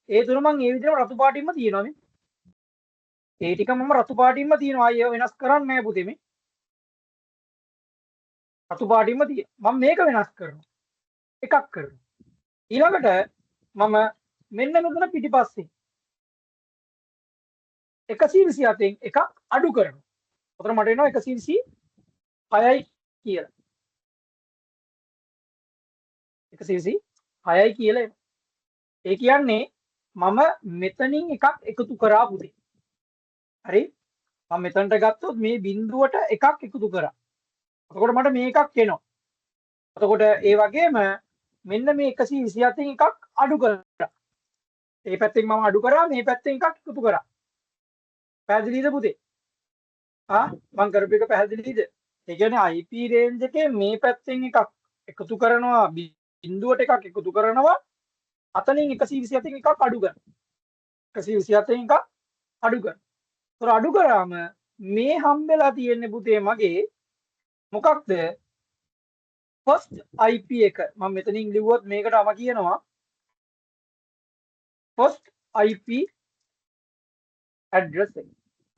ඒ තුන මම ඒ විදිහට රතු පාටින්ම තියෙනවා මේ. ඒ ටික මම රතු පාටින්ම තියෙනවා. අයියෝ වෙනස් කරන්නේ නැහැ පුතේ මේ. රතු පාටින්ම තියෙන. මම මේක වෙනස් කරනවා. එකක් කරනවා. ඊළඟට මම මෙන්න මෙතන පිටිපස්සේ 127න් එකක් අඩු කරනවා. උතර මට එනවා 126යි කියලා. 126යි කියලා එනවා. ඒ කියන්නේ මම මෙතනින් එකක් එකතු කරා පුතේ. හරි? මම මෙතනට ගත්තොත් මේ බිඳුවට එකක් එකතු කරා. එතකොට මට මේකක් එනවා. එතකොට ඒ වගේම මෙන්න මේ 127න් එකක් අඩු කරා. මේ පැත්තෙන් මම අඩු කරා, මේ පැත්තෙන් එකක් එකතු කරා. පැහැදිලිද පුතේ? මම කරපු එක පැහැදිලිද? ඒ කියන්නේ IP රේන්ජ් එකේ මේ පැත්තෙන් එකක් එකතු කරනවා, බිඳුවට එකක් එකතු කරනවා, අතනින් 127න් එකක් අඩු කරනවා. 127න් එකක් අඩු කරනවා. ඒතර අඩු කරාම මේ හම්බෙලා තියෙන්නේ පුතේ මගේ මොකක්ද? first IP එක. මම මෙතනින් ලිව්වොත් මේකටම කියනවා first IP address එක.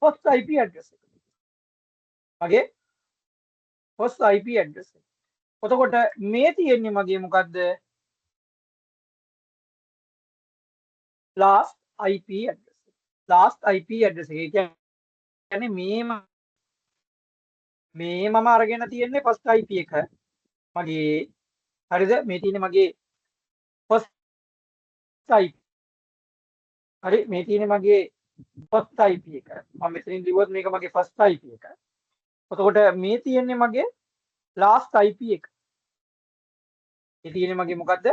first IP address එක. මගේ first IP address එක. එතකොට මේ තියෙන්නේ මගේ මොකද්ද? last IP address එක. last IP address එක. ඒ කියන්නේ මේ මම අරගෙන තියෙන්නේ first IP එක. මගේ හරිද? මේ තියෙන්නේ මගේ first IP. හරි මේ තියෙන්නේ මගේ first IP එක. මම මෙතනින් ලිව්වොත් මේක මගේ first IP එක. එතකොට මේ තියෙන්නේ මගේ last IP එක. මේ තියෙන්නේ මගේ මොකද්ද?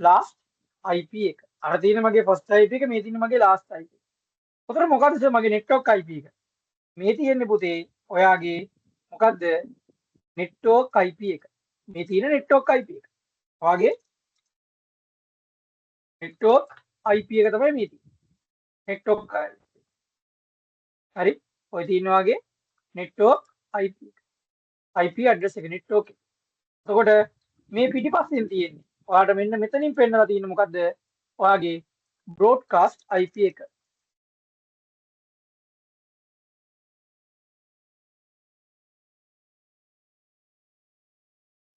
last IP එක. අර තියෙන්නේ මගේ first IP එක, මේ තියෙන්නේ මගේ last IP. එතකොට මොකද්ද මගේ network IP එක? මේ තියෙන්නේ පුතේ ඔයාගේ මොකද්ද? network IP එක. මේ තියෙන network IP එක. ඔයාගේ network IP එක තමයි මේ තියෙන්නේ. network IP. හරි? ඔය තියෙන වගේ network IP IP address එක network එක. එතකොට මේ පිටිපස්සෙන් තියෙන්නේ ඔයාලට මෙන්න මෙතනින් පෙන්නලා තියෙන්නේ මොකද්ද? ඔයාගේ broadcast IP එක.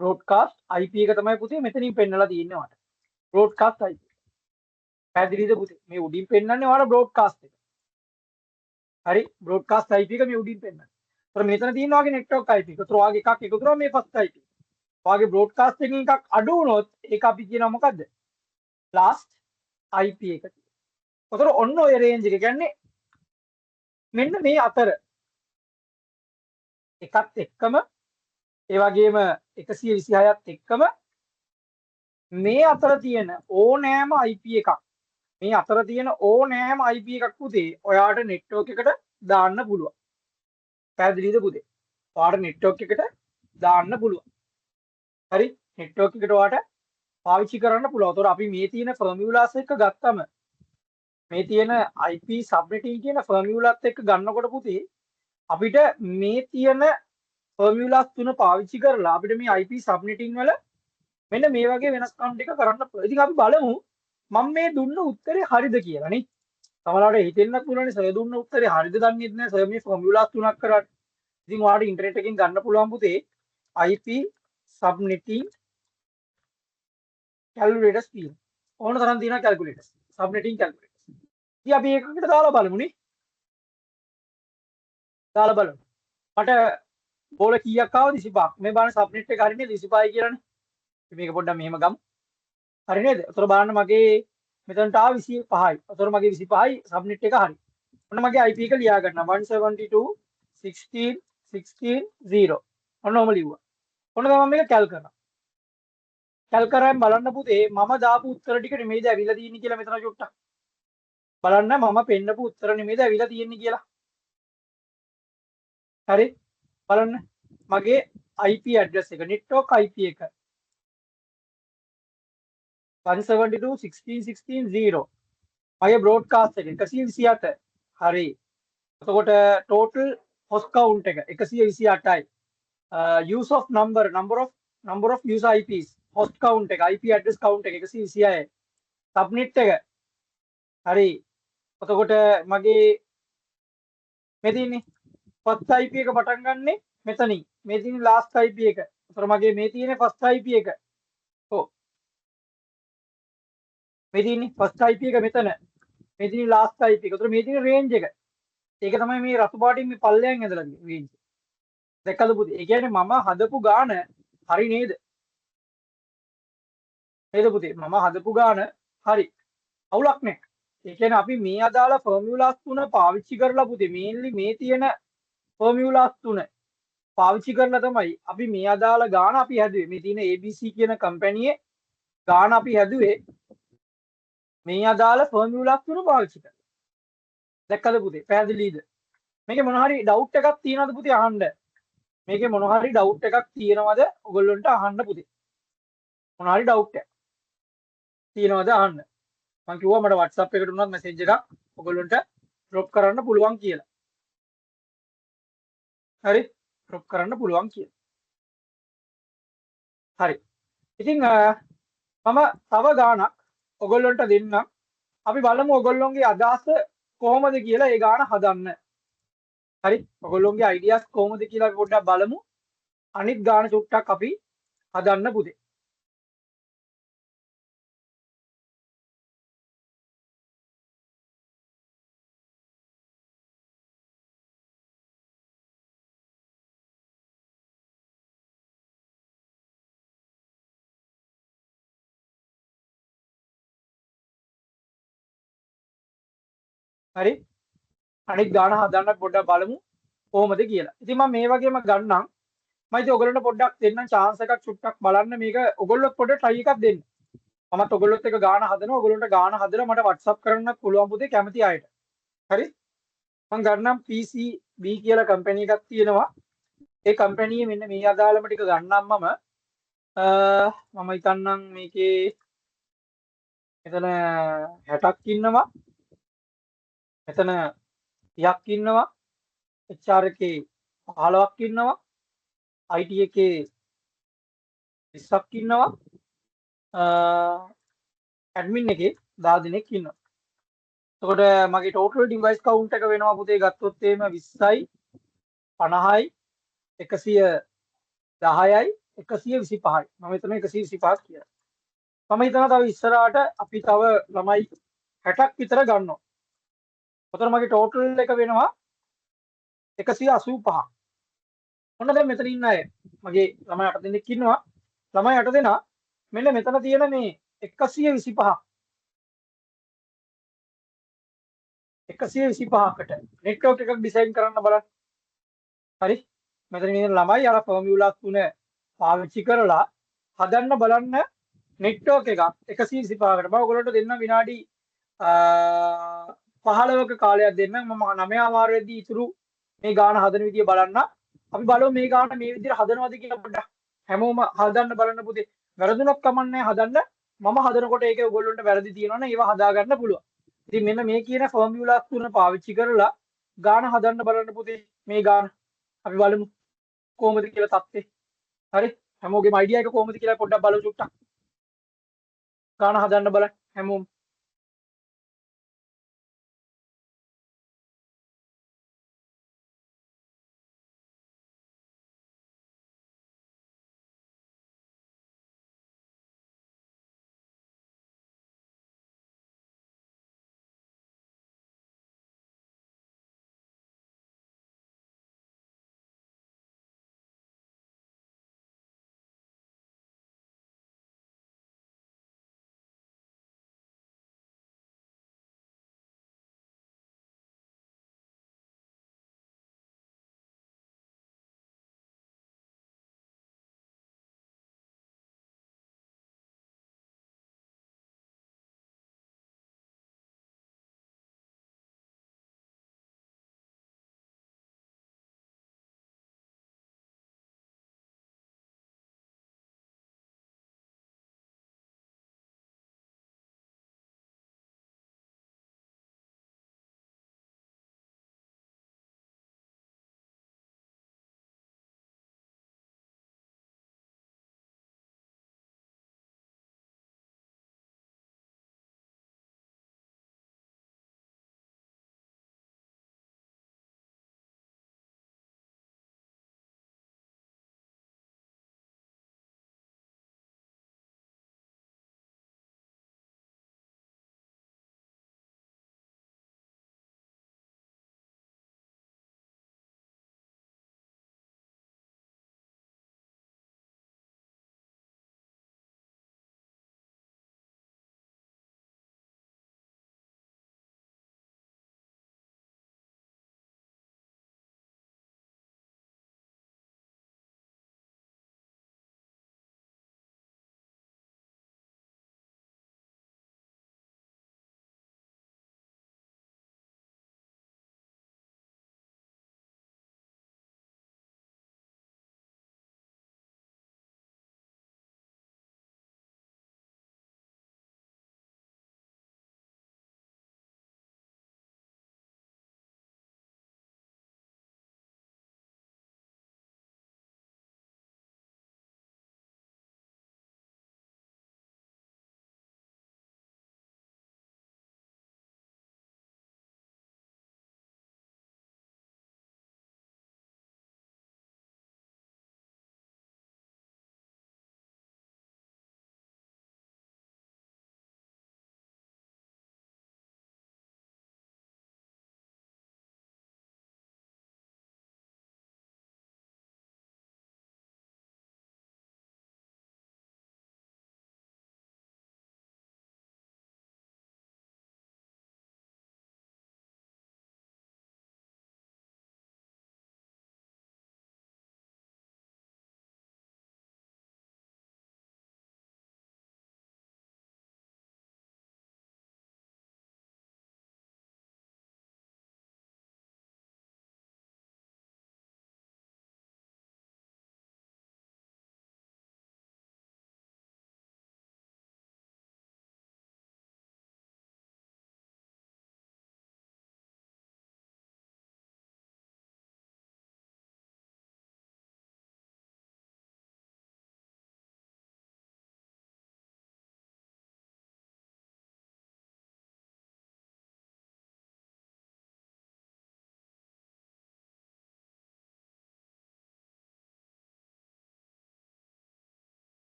broadcast IP එක තමයි පුතේ මෙතනින් පෙන්නලා තියෙන්නේ ඔයාලට. broadcast IP. පැහැදිලිද පුතේ? මේ උඩින් පෙන්නන්නේ ඔයාලට broadcast එක. හරි? broadcast IP එක මේ උඩින් පෙන්නන්නේ. ඒතර මෙතන තියෙන ඔයාගේ network IP එක. ඒතර ඔයාගේ එකක් එකතු කරා මේ first IP. ඔයාගේ broadcast එකකින් එකක් අඩු වුණොත් ඒක අපි කියනවා මොකද්ද? last IP එක. ඒතර ඔන්න ඔය රේන්ජ් එක කියන්නේ මෙන්න මේ අතර එකත් එක්කම ඒ වගේම 126ත් එක්කම මේ අතර තියෙන ඕනෑම IP එකක් මේ අතර තියෙන ඕනෑම IP එකක් පුතේ ඔයාට නෙට්වර්ක් එකට දාන්න පුළුවන්. පැහැදිලිද පුතේ? ඔයාට නෙට්වර්ක් එකට දාන්න පුළුවන්. හරි? නෙට්වර්ක් එකට ඔයාට පාවිච්චි කරන්න පුළුවන්. ඒතකොට අපි මේ තියෙන ෆෝමියුලාස් එක ගත්තම මේ තියෙන IP සබ්නෙටින් කියන ෆෝමියුලාත් එක්ක ගන්නකොට පුතේ අපිට මේ තියෙන ෆෝමියුලාස් තුන පාවිච්චි කරලා අපිට මේ IP සබ්නෙටින් වල මෙන්න මේ වගේ වෙනස්කම් ටික කරන්න පුළුවන්. ඉතින් අපි බලමු මම මේ දුන්න උත්තරේ හරිද කියලා නේ. සමහරවිට හිතෙන්නත් පුළුවන් සර් දුන්න උත්තරේ හරිද දන්නේ නැහැ සර් මේ ෆෝමියුලාස් තුනක් කරාට. ඉතින් ඔයාලට ඉන්ටර්නෙට් එකකින් ගන්න පුළුවන් පුතේ IP subnetting calculators තියෙනවා. ඕන තරම් තියෙනවා calculators. subnetting calculators. ඉතින් අපි එකකට දාලා බලමු නේ. දාලා බලමු. මට බෝල කීයක් ආවද 25ක්. මේ බලන්න subnet එක හරිනේ 25යි කියලානේ. මේක පොඩ්ඩක් මෙහෙම ගමු. හරි නේද? ඒතර බලන්න මගේ මෙතනට ආව 25යි. ඒතර මගේ 25යි සබ්නෙට් එක හරි. ඔන්න මගේ IP එක ලියා ගන්නවා 172.16.16.0. ඔන්න ඔම ලිව්වා. ඔන්න තමයි මම මේක කැල් කරනවා. කැල් කරාම බලන්න පුතේ මම දාපු උත්තර ටික නෙමෙයිද ඇවිල්ලා තියෙන්නේ කියලා මෙතන චුට්ටක්. බලන්න මම පෙන්නපු උත්තර නෙමෙයිද ඇවිල්ලා තියෙන්නේ කියලා. හරි? බලන්න මගේ IP address එක network IP එක 172.16.16.0 මගේ broadcast එක 128 හරි එතකොට total host count එක 128යි use of number of user IPs host count එක IP address count එක 126යි subnet එක හරි එතකොට මගේ මේ තියෙන්නේ first IP එක පටන් ගන්නෙ මෙතනින් මේ තියෙන්නේ last IP එක එතකොට මගේ මේ තියෙන්නේ first IP එක ඔව් මේ තියෙන්නේ first IP එක මෙතන මේ තියෙන්නේ last IP එක. ඒතර මේ තියෙන range එක. ඒක තමයි මේ රතු පාටින් මේ පල්ලෙයන් ඇදලා තියෙන්නේ range. දැක්කද පුතේ? ඒ කියන්නේ මම හදපු ගාන හරි නේද? නේද පුතේ? මම හදපු ගාන හරි. අවුලක් නැහැ. ඒ කියන්නේ අපි මේ අදාළ ෆෝමියුලාස් තුන පාවිච්චි කරලා පුතේ මේන්ලි මේ තියෙන ෆෝමියුලාස් තුන පාවිච්චි කරලා තමයි අපි මේ අදාළ ගාණ අපි හැදුවේ. මේ තියෙන ABC කියන කම්පැනියේ ගාණ අපි හැදුවේ මේ අදාළ ෆෝමියුලාස් තුන පාවිච්චි කරලා. දැක්කද පුතේ? පැහැදිලිද? මේකේ මොන හරි ඩවුට් එකක් තියෙනවද පුතේ අහන්න? මේකේ මොන හරි ඩවුට් එකක් තියෙනවද ඔයගොල්ලන්ට අහන්න පුතේ? මොන හරි ඩවුට් එකක් තියෙනවද අහන්න? මම කිව්වා මට WhatsApp එකට උනත් මැසේජ් එකක් ඔයගොල්ලන්ට drop කරන්න පුළුවන් කියලා. හරි? drop කරන්න පුළුවන් කියලා. හරි. ඉතින් මම තව ගාණක් ඔයගොල්ලන්ට දෙන්නම්. අපි බලමු ඔයගොල්ලොන්ගේ අදහස කොහොමද කියලා ඒ ගාණ හදන්න. හරි? ඔයගොල්ලොන්ගේ අයිඩියාස් කොහොමද කියලා අපි පොඩ්ඩක් බලමු. අනිත් ගාණ චුට්ටක් අපි හදන්න පුතේ. හරි? අනිත් ගාණ හදන්න පොඩ්ඩක් බලමු කොහොමද කියලා. ඉතින් මම මේ වගේම ගන්නම්. මම ඉතින් ඔයගොල්ලන්ට පොඩ්ඩක් දෙන්නම් chance එකක් චුට්ටක් බලන්න මේක ඔයගොල්ලොත් පොඩ්ඩක් try එකක් දෙන්න. මමත් ඔයගොල්ලොත් එක ගාණ හදනවා. ඔයගොල්ලන්ට ගාණ හදලා මට WhatsApp කරන්නත් පුළුවන් පුතේ කැමති අයට. හරි? මම ගන්නම් PCB කියලා කම්පැනි එකක් තියෙනවා. ඒ කම්පැනියේ මෙන්න මේ අදාළම ටික ගන්නම් මම හිතන්නම් මේකේ මෙතන 60ක් ඉන්නවා. මෙතන 30ක් ඉන්නවා. HR එකේ 15ක් ඉන්නවා. IT එකේ 20ක් ඉන්නවා. ඇඩ්මින් එකේ 10 දෙනෙක් ඉන්නවා. එතකොට මගේ total device count එක වෙනවා පුතේ ගත්තොත් එහෙම 20යි 50යි 110යි 125යි. මම හිතනවා 125ක් කියලා. මම හිතනවා තව ඉස්සරහට අපි තව ළමයි 60ක් විතර ගන්නවා. එතකොට මගේ total එක වෙනවා 185. ඔන්න දැන් මෙතන ඉන්න අය මගේ ළමයි 8 දෙනෙක් ඉන්නවා. ළමයි 8 දෙනා මෙන්න මෙතන තියෙන මේ 125 125කට නෙට්වර්ක් එකක් ඩිසයින් කරන්න බලන්න. හරි? මෙතන ඉන්න ළමයි අර ෆෝමියුලා තුන පාවිච්චි කරලා හදන්න බලන්න නෙට්වර්ක් එකක් 125කට. මම ඔයගොල්ලන්ට දෙන්න විනාඩි 15ක කාලයක් දෙන්නම්. මම 9 වාරයේදී ඉතුරු මේ ගාන හදන විදිය බලන්න. අපි බලමු මේ ගාන මේ විදිහට හදනවද කියලා පොඩ්ඩක්. හැමෝම හදන්න බලන්න පුතේ. වැරදුනක් කමන්නේ හදන්න. මම හදනකොට ඒකේ ඔයගොල්ලන්ට වැරදි තියෙනවා නම් ඒවා හදා ගන්න පුළුවන්. ඉතින් මෙන්න මේ කියන ෆෝමියුලාස් තුන පාවිච්චි කරලා ගාන හදන්න බලන්න පුතේ. මේ ගාන අපි බලමු කොහොමද කියලා තත්ත්වේ. හරි? හැමෝගේම අයිඩියා එක කොහොමද කියලා පොඩ්ඩක් බලමු චුට්ටක්. ගාන හදන්න බලන්න හැමෝම.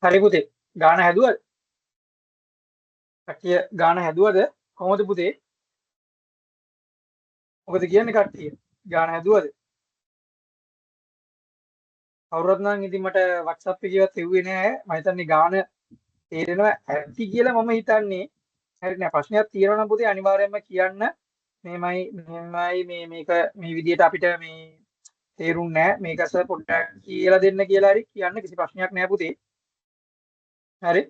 හරි පුතේ. ගාන හැදුවද? කට්ටිය ගාන හැදුවද? කොහොමද පුතේ? මොකද කියන්නේ කට්ටිය? ගාන හැදුවද? කවුරුත් නම් ඉතින් මට WhatsApp එකේවත් එව්වේ නෑ. මම හිතන්නේ ගාන තේරෙනවා ඇති කියලා මම හිතන්නේ. හරි නෑ ප්‍රශ්නයක් තියෙනවා නම් පුතේ අනිවාර්යයෙන්ම කියන්න. මේමයි මේක මේ විදිහට අපිට මේ තේරුන්නේ නෑ. මේක සර් පොඩ්ඩක් කියලා දෙන්න කියලා හරි කියන්න කිසි ප්‍රශ්නයක් නෑ පුතේ. හරි.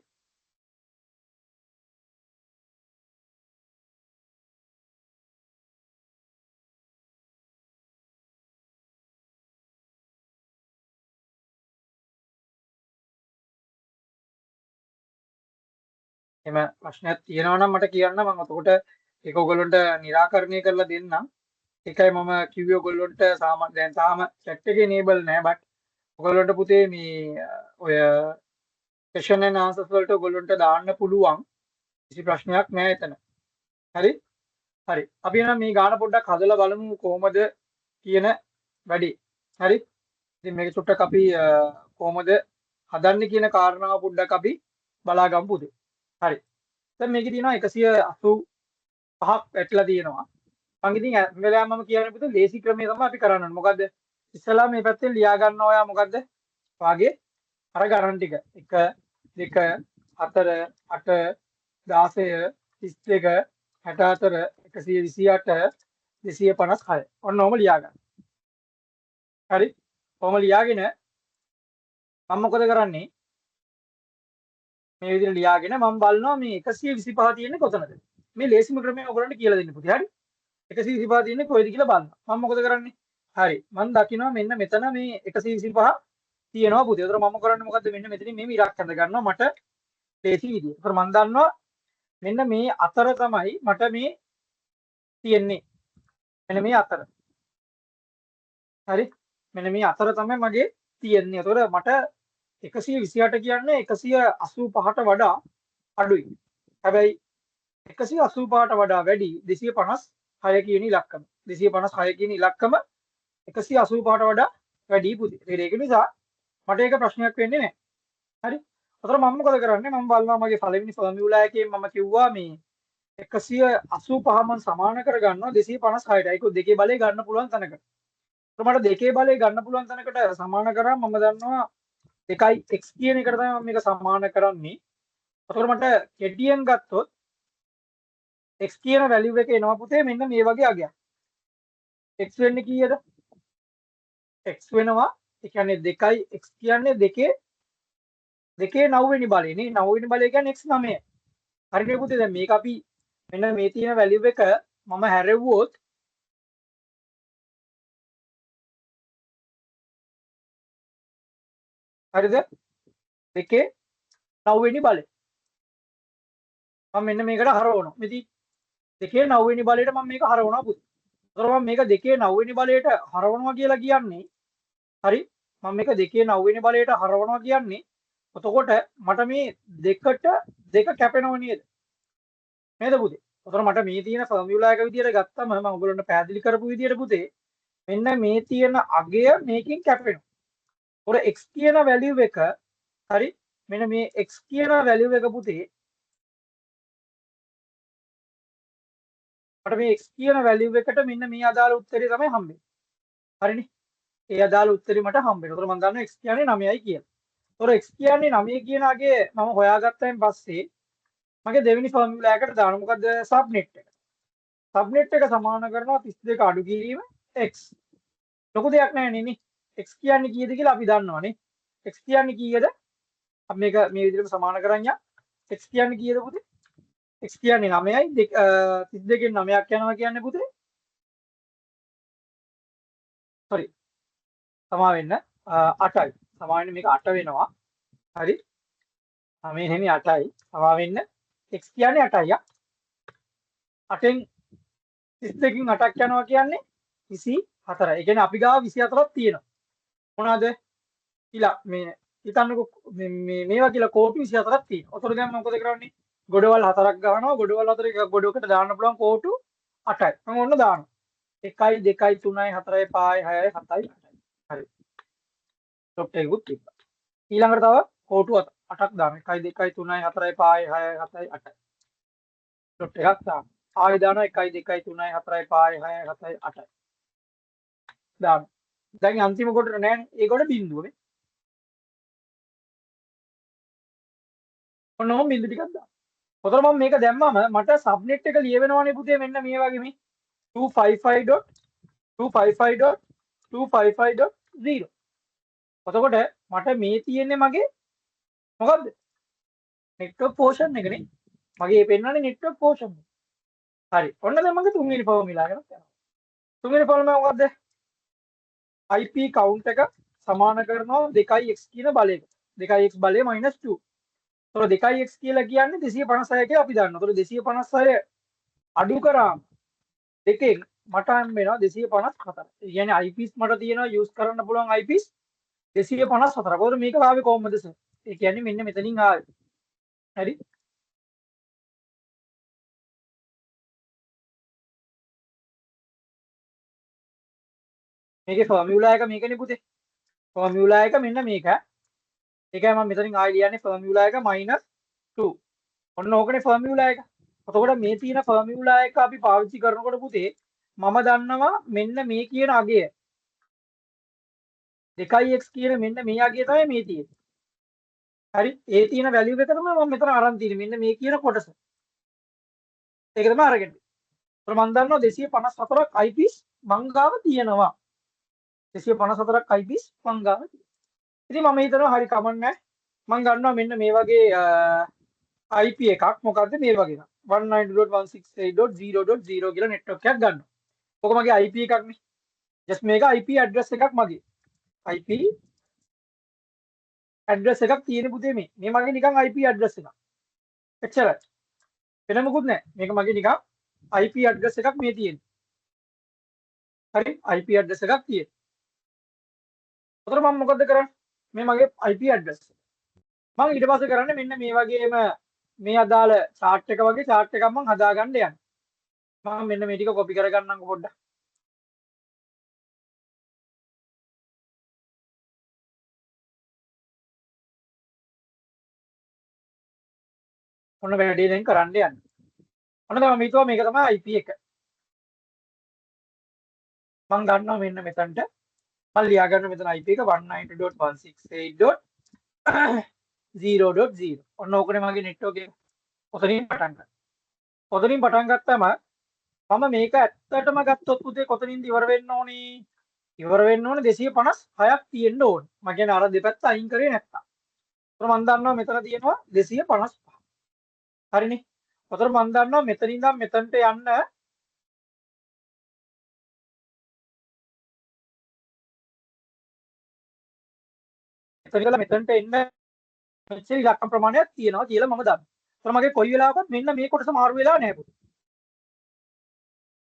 එම ප්‍රශ්නයක් තියෙනවා නම් මට කියන්න මම එතකොට ඒක ඔයගොල්ලන්ට निराකරණය කරලා දෙන්නම්. ඒකයි මම කිව්වේ ඔයගොල්ලන්ට දැන් තාම chat එකේ enable නැහැ but ඔයගොල්ලන්ට පුතේ මේ ඔය question and answers වලට ඔයගොල්ලන්ට දාන්න පුළුවන්. කිසි ප්‍රශ්නයක් නැහැ එතන. හරි? හරි. අපි එහෙනම් මේ ගාන පොඩ්ඩක් හදලා බලමු කොහොමද කියන වැඩි. හරි? ඉතින් මේක චුට්ටක් අපි කොහොමද හදන්නේ කියන කාරණාව පොඩ්ඩක් අපි බලාගමු පුතේ. හරි. දැන් මේකේ තියෙනවා 185ක් ඇట్లా තියෙනවා. මම ඉතින් වෙලාවම මම කියන්නේ පුතේ ලේසි ක්‍රමය තමයි අපි කරන්න ඕනේ. මොකද්ද? ඉස්සලා මේ පැත්තෙන් ලියා ගන්නවා ඔයා මොකද්ද? වාගේ අර ගණන් ටික. 1 2 4 8 16 32 64 128 256 ඔන්න ඔහම ලියා ගන්න. හරි? ඔහම ලියාගෙන මම මොකද කරන්නේ? මේ විදිහට ලියාගෙන මම බලනවා මේ 125 තියෙන්නේ කොතනද? මේ ලේසිම ක්‍රමය ඔයගොල්ලන්ට කියලා දෙන්න පුතේ. හරි? 125 තියෙන්නේ කොහෙද කියලා බලන්න. මම මොකද කරන්නේ? හරි. මම දකිනවා මෙන්න මෙතන මේ 125 තියෙනවා පුතේ. ඒතර මම කරන්නේ මොකද්ද? මෙන්න මෙතනින් මේ ඉරක් හඳ ගන්නවා මට ලේසි විදියට. ඒතර මම දන්නවා මෙන්න මේ අතර තමයි මට මේ තියෙන්නේ. මෙන්න මේ අතර. හරි? මෙන්න මේ අතර තමයි මගේ තියෙන්නේ. ඒතර මට 128 කියන්නේ 185ට වඩා අඩුයි. හැබැයි 185ට වඩා වැඩි 256 කියන ඉලක්කම. 256 කියන ඉලක්කම 185ට වඩා වැඩි පුතේ. ඒක නිසා මට ඒක ප්‍රශ්නයක් වෙන්නේ නැහැ. හරි? අතන මම මොකද කරන්නේ? මම බලනවා මගේ පළවෙනි ෆෝමියුලා එකේ මම කිව්වා මේ 185 මම සමාන කරගන්නවා 256ට. ඒක දෙකේ බලය ගන්න පුළුවන් තැනකට. ඒත් මට දෙකේ බලය ගන්න පුළුවන් තැනකට සමාන කරා මම දන්නවා එකයි x කියන එකට තමයි මම මේක සමාන කරන්නේ. ඒතකොට මට කෙටියෙන් ගත්තොත් x කියන වැලියු එක එනවා පුතේ මෙන්න මේ වගේ අගයක්. x වෙන්නේ කීයද? x වෙනවා ඒ කියන්නේ 2යි x කියන්නේ දෙකේ 9 වෙනි බලය නේ 9 වෙනි බලය කියන්නේ x 9. හරිද පුතේ? දැන් මේක අපි මෙන්න මේ තියෙන වැලියු එක මම හැරෙව්වොත් හරිද? දෙකේ 9 වෙනි බලය. මම මෙන්න මේකට හරවනවා. ඉතින් දෙකේ 9 වෙනි බලයට මම මේක හරවනවා පුතේ. ඒතර මම මේක දෙකේ 9 වෙනි බලයට හරවනවා කියලා කියන්නේ හරි මම මේක දෙකේ 9 වෙනි බලයට හරවනවා කියන්නේ එතකොට මට මේ දෙකට දෙක කැපෙනව නේද? නේද පුතේ? ඒතර මට මේ තියෙන ෆෝමියුලා එක විදියට ගත්තම මම ඔයගොල්ලන්ට පැහැදිලි කරපු විදියට පුතේ මෙන්න මේ තියෙන අගය මේකෙන් කැපෙනවා. ඒතර x කියන වැලියු එක හරි මෙන්න මේ x කියන වැලියු එක පුතේ මට මේ x කියන වැලියු එකට මෙන්න මේ අදාළ උත්තරේ තමයි හම්බෙන්නේ. හරිනේ? ඒ අදාළ උත්තරේ මට හම්බෙනවා. ඒතර මම දන්නවා x කියන්නේ 9යි කියලා. ඒතර x කියන්නේ 9 කියන අගේ මම හොයාගත්තයින් පස්සේ මගේ දෙවෙනි ෆෝමියුලා එකට දාන්න මොකද්ද සබ්නෙට් එක. සබ්නෙට් එක සමාන කරනවා 32 අඩු කිරීම x. ලොකු දෙයක් නෑ නේ. x කියන්නේ කීයද කියලා අපි දන්නවනේ. x කියන්නේ කීයද? අපි මේක මේ විදිහට සමාන කරන් යා. x කියන්නේ කීයද පුතේ? x කියන්නේ 9යි 32කින් 9ක් යනවා කියන්නේ පුතේ. sorry. සමා වෙන්න 8යි. සමා වෙන්න මේක 8 වෙනවා. හරි? මේ නෙමෙයි 8යි. සමා වෙන්න x කියන්නේ 8යි. 8න් 32කින් 8ක් යනවා කියන්නේ 24යි. ඒ කියන්නේ අපි ගාව 24ක් තියෙනවා. මොනවාද? මේ හිතන්නකෝ මේවා කියලා කෝටු 24ක් තියෙනවා. ඔතන දැන් මම මොකද කරන්නේ? ගොඩවල් 4ක් ගන්නවා. ගොඩවල් 4 එකක් ගොඩකට දාන්න පුළුවන් කෝටු 8යි. මම ඔන්න දානවා. 1යි 2යි 3යි 4යි 5යි 6යි 7යි 8යි. හරි. ඩොට් එකකුත් තිබ්බා. ඊළඟට තව කෝටු 8ක් දාන්න 1 2 3 4 5 6 7 8 ඩොට් එකක් දාන්න ආයෙ දානවා 1 2 3 4 5 6 7 8 දාන්න දැන් අන්තිම කොටට නෑනේ ඒ කොට බිඳුවනේ ඔන්න ඔහොම බිඳු ටිකක් දාන්න ඔතන මම මේක දැම්මම මට සබ්නෙට් එක ලියවෙනවනේ පුතේ මෙන්න මේ වගේ මේ 255.255.255.0 එතකොට මට මේ තියෙන්නේ මගේ මොකද්ද නෙට්වර්ක් පෝෂන් එකනේ මගේ පෙන්නන්නේ නෙට්වර්ක් පෝෂන් හරි ඔන්න දැන් මගේ තුන්වෙනි ෆෝමියුලා එකට යනවා තුන්වෙනි ෆෝමියුලා මොකද්ද IP count එක සමාන කරනවා 2x කියන බලයකට 2x බලය -2 එතකොට 2x කියලා කියන්නේ 256 කියලා අපි දන්නවා එතකොට 256 අඩු කරාම දෙකෙන් මට හම් වෙනවා 254 ඒ කියන්නේ IPs මට තියෙනවා යූස් කරන්න පුළුවන් IPs 254 කොහොමද මේක ආවේ කොහොමද සර් ඒ කියන්නේ මෙන්න මෙතනින් ආවේ හරි මේකේ ෆෝමියුලා එක මේකනේ පුතේ ෆෝමියුලා එක මෙන්න මේක ඒකයි මම මෙතනින් ආයෙ ලියන්නේ ෆෝමියුලා එක -2 ඔන්න ඕකනේ ෆෝමියුලා එක එතකොට මේ තියෙන ෆෝමියුලා එක අපි පාවිච්චි කරනකොට පුතේ මම දන්නවා මෙන්න මේ කියන අගය 2x කියන මෙන්න මේ අගය තමයි මේ තියෙන්නේ හරි ඒ තියෙන වැලියු එක තමයි මම මෙතන අරන් තියෙන්නේ මෙන්න මේ කියන කොටස ඒක තමයි අරගෙන ඒතර මම දන්නවා 254ක් IPs මං ගාව තියෙනවා 254ක් IPs මං ගාව තියෙනවා ඉතින් මම හිතනවා හරි කමක් නැහැ මං ගන්නවා මෙන්න මේ වගේ IP එකක් මොකද්ද මේ වගේ එකක් 192.168.0.0 කියලා නෙට්වර්ක් එකක් ගන්නවා. ඔක මගේ IP එකක්නේ. just මේක IP address එකක් මගේ. IP address එකක් තියෙන පුතේ මේ. මේ මගේ නිකන් IP address එකක්. එච්චරයි. වෙන මොකුත් නැහැ. මේක මගේ නිකන් IP address එකක් මේ තියෙන්නේ. හරි IP address එකක් තියෙන්නේ. උතර මම මොකද කරන්නේ? මේ මගේ IP address. මම ඊට පස්සේ කරන්නේ මෙන්න මේ වගේම මේ අදාළ chart එක වගේ chart එකක් මම හදාගන්න යනවා. මම මෙන්න මේ ටික copy කරගන්නම්කො පොඩ්ඩක්. ඔන්න වැඩේ දැන් කරන්න යන්නේ. ඔන්න තමයි මම හිතුවා මේක තමයි IP එක. මම ගන්නවා මෙන්න මෙතනට. මම ලියා ගන්න මෙතන IP එක 192.168.0.0. ඔන්න ඕකනේ මගේ නෙට්වර්ක් එක. ඔතනින් පටන් ගන්න. ඔතනින් පටන් ගත්තාම මම මේක ඇත්තටම ගත්තොත් පුතේ කොතනින්ද ඉවර වෙන්න ඕනේ? ඉවර වෙන්න ඕනේ 256ක් තියෙන්න ඕනේ. මම කියන්නේ අර දෙපැත්ත අයින් කරේ නැත්තම්. ඒතර මම දන්නවා මෙතන තියෙනවා 255. හරිනේ. ඒතර මම දන්නවා මෙතනින් ඉඳන් මෙතනට යන්න මෙතන ඉඳලා මෙතනට එන්න මෙච්චර ඉලක්කම් ප්‍රමාණයක් තියෙනවා කියලා මම දන්නවා. ඒතර මගේ කොයි වෙලාවකත් මෙන්න මේ කොටස මාරු වෙලා නැහැ පුතේ.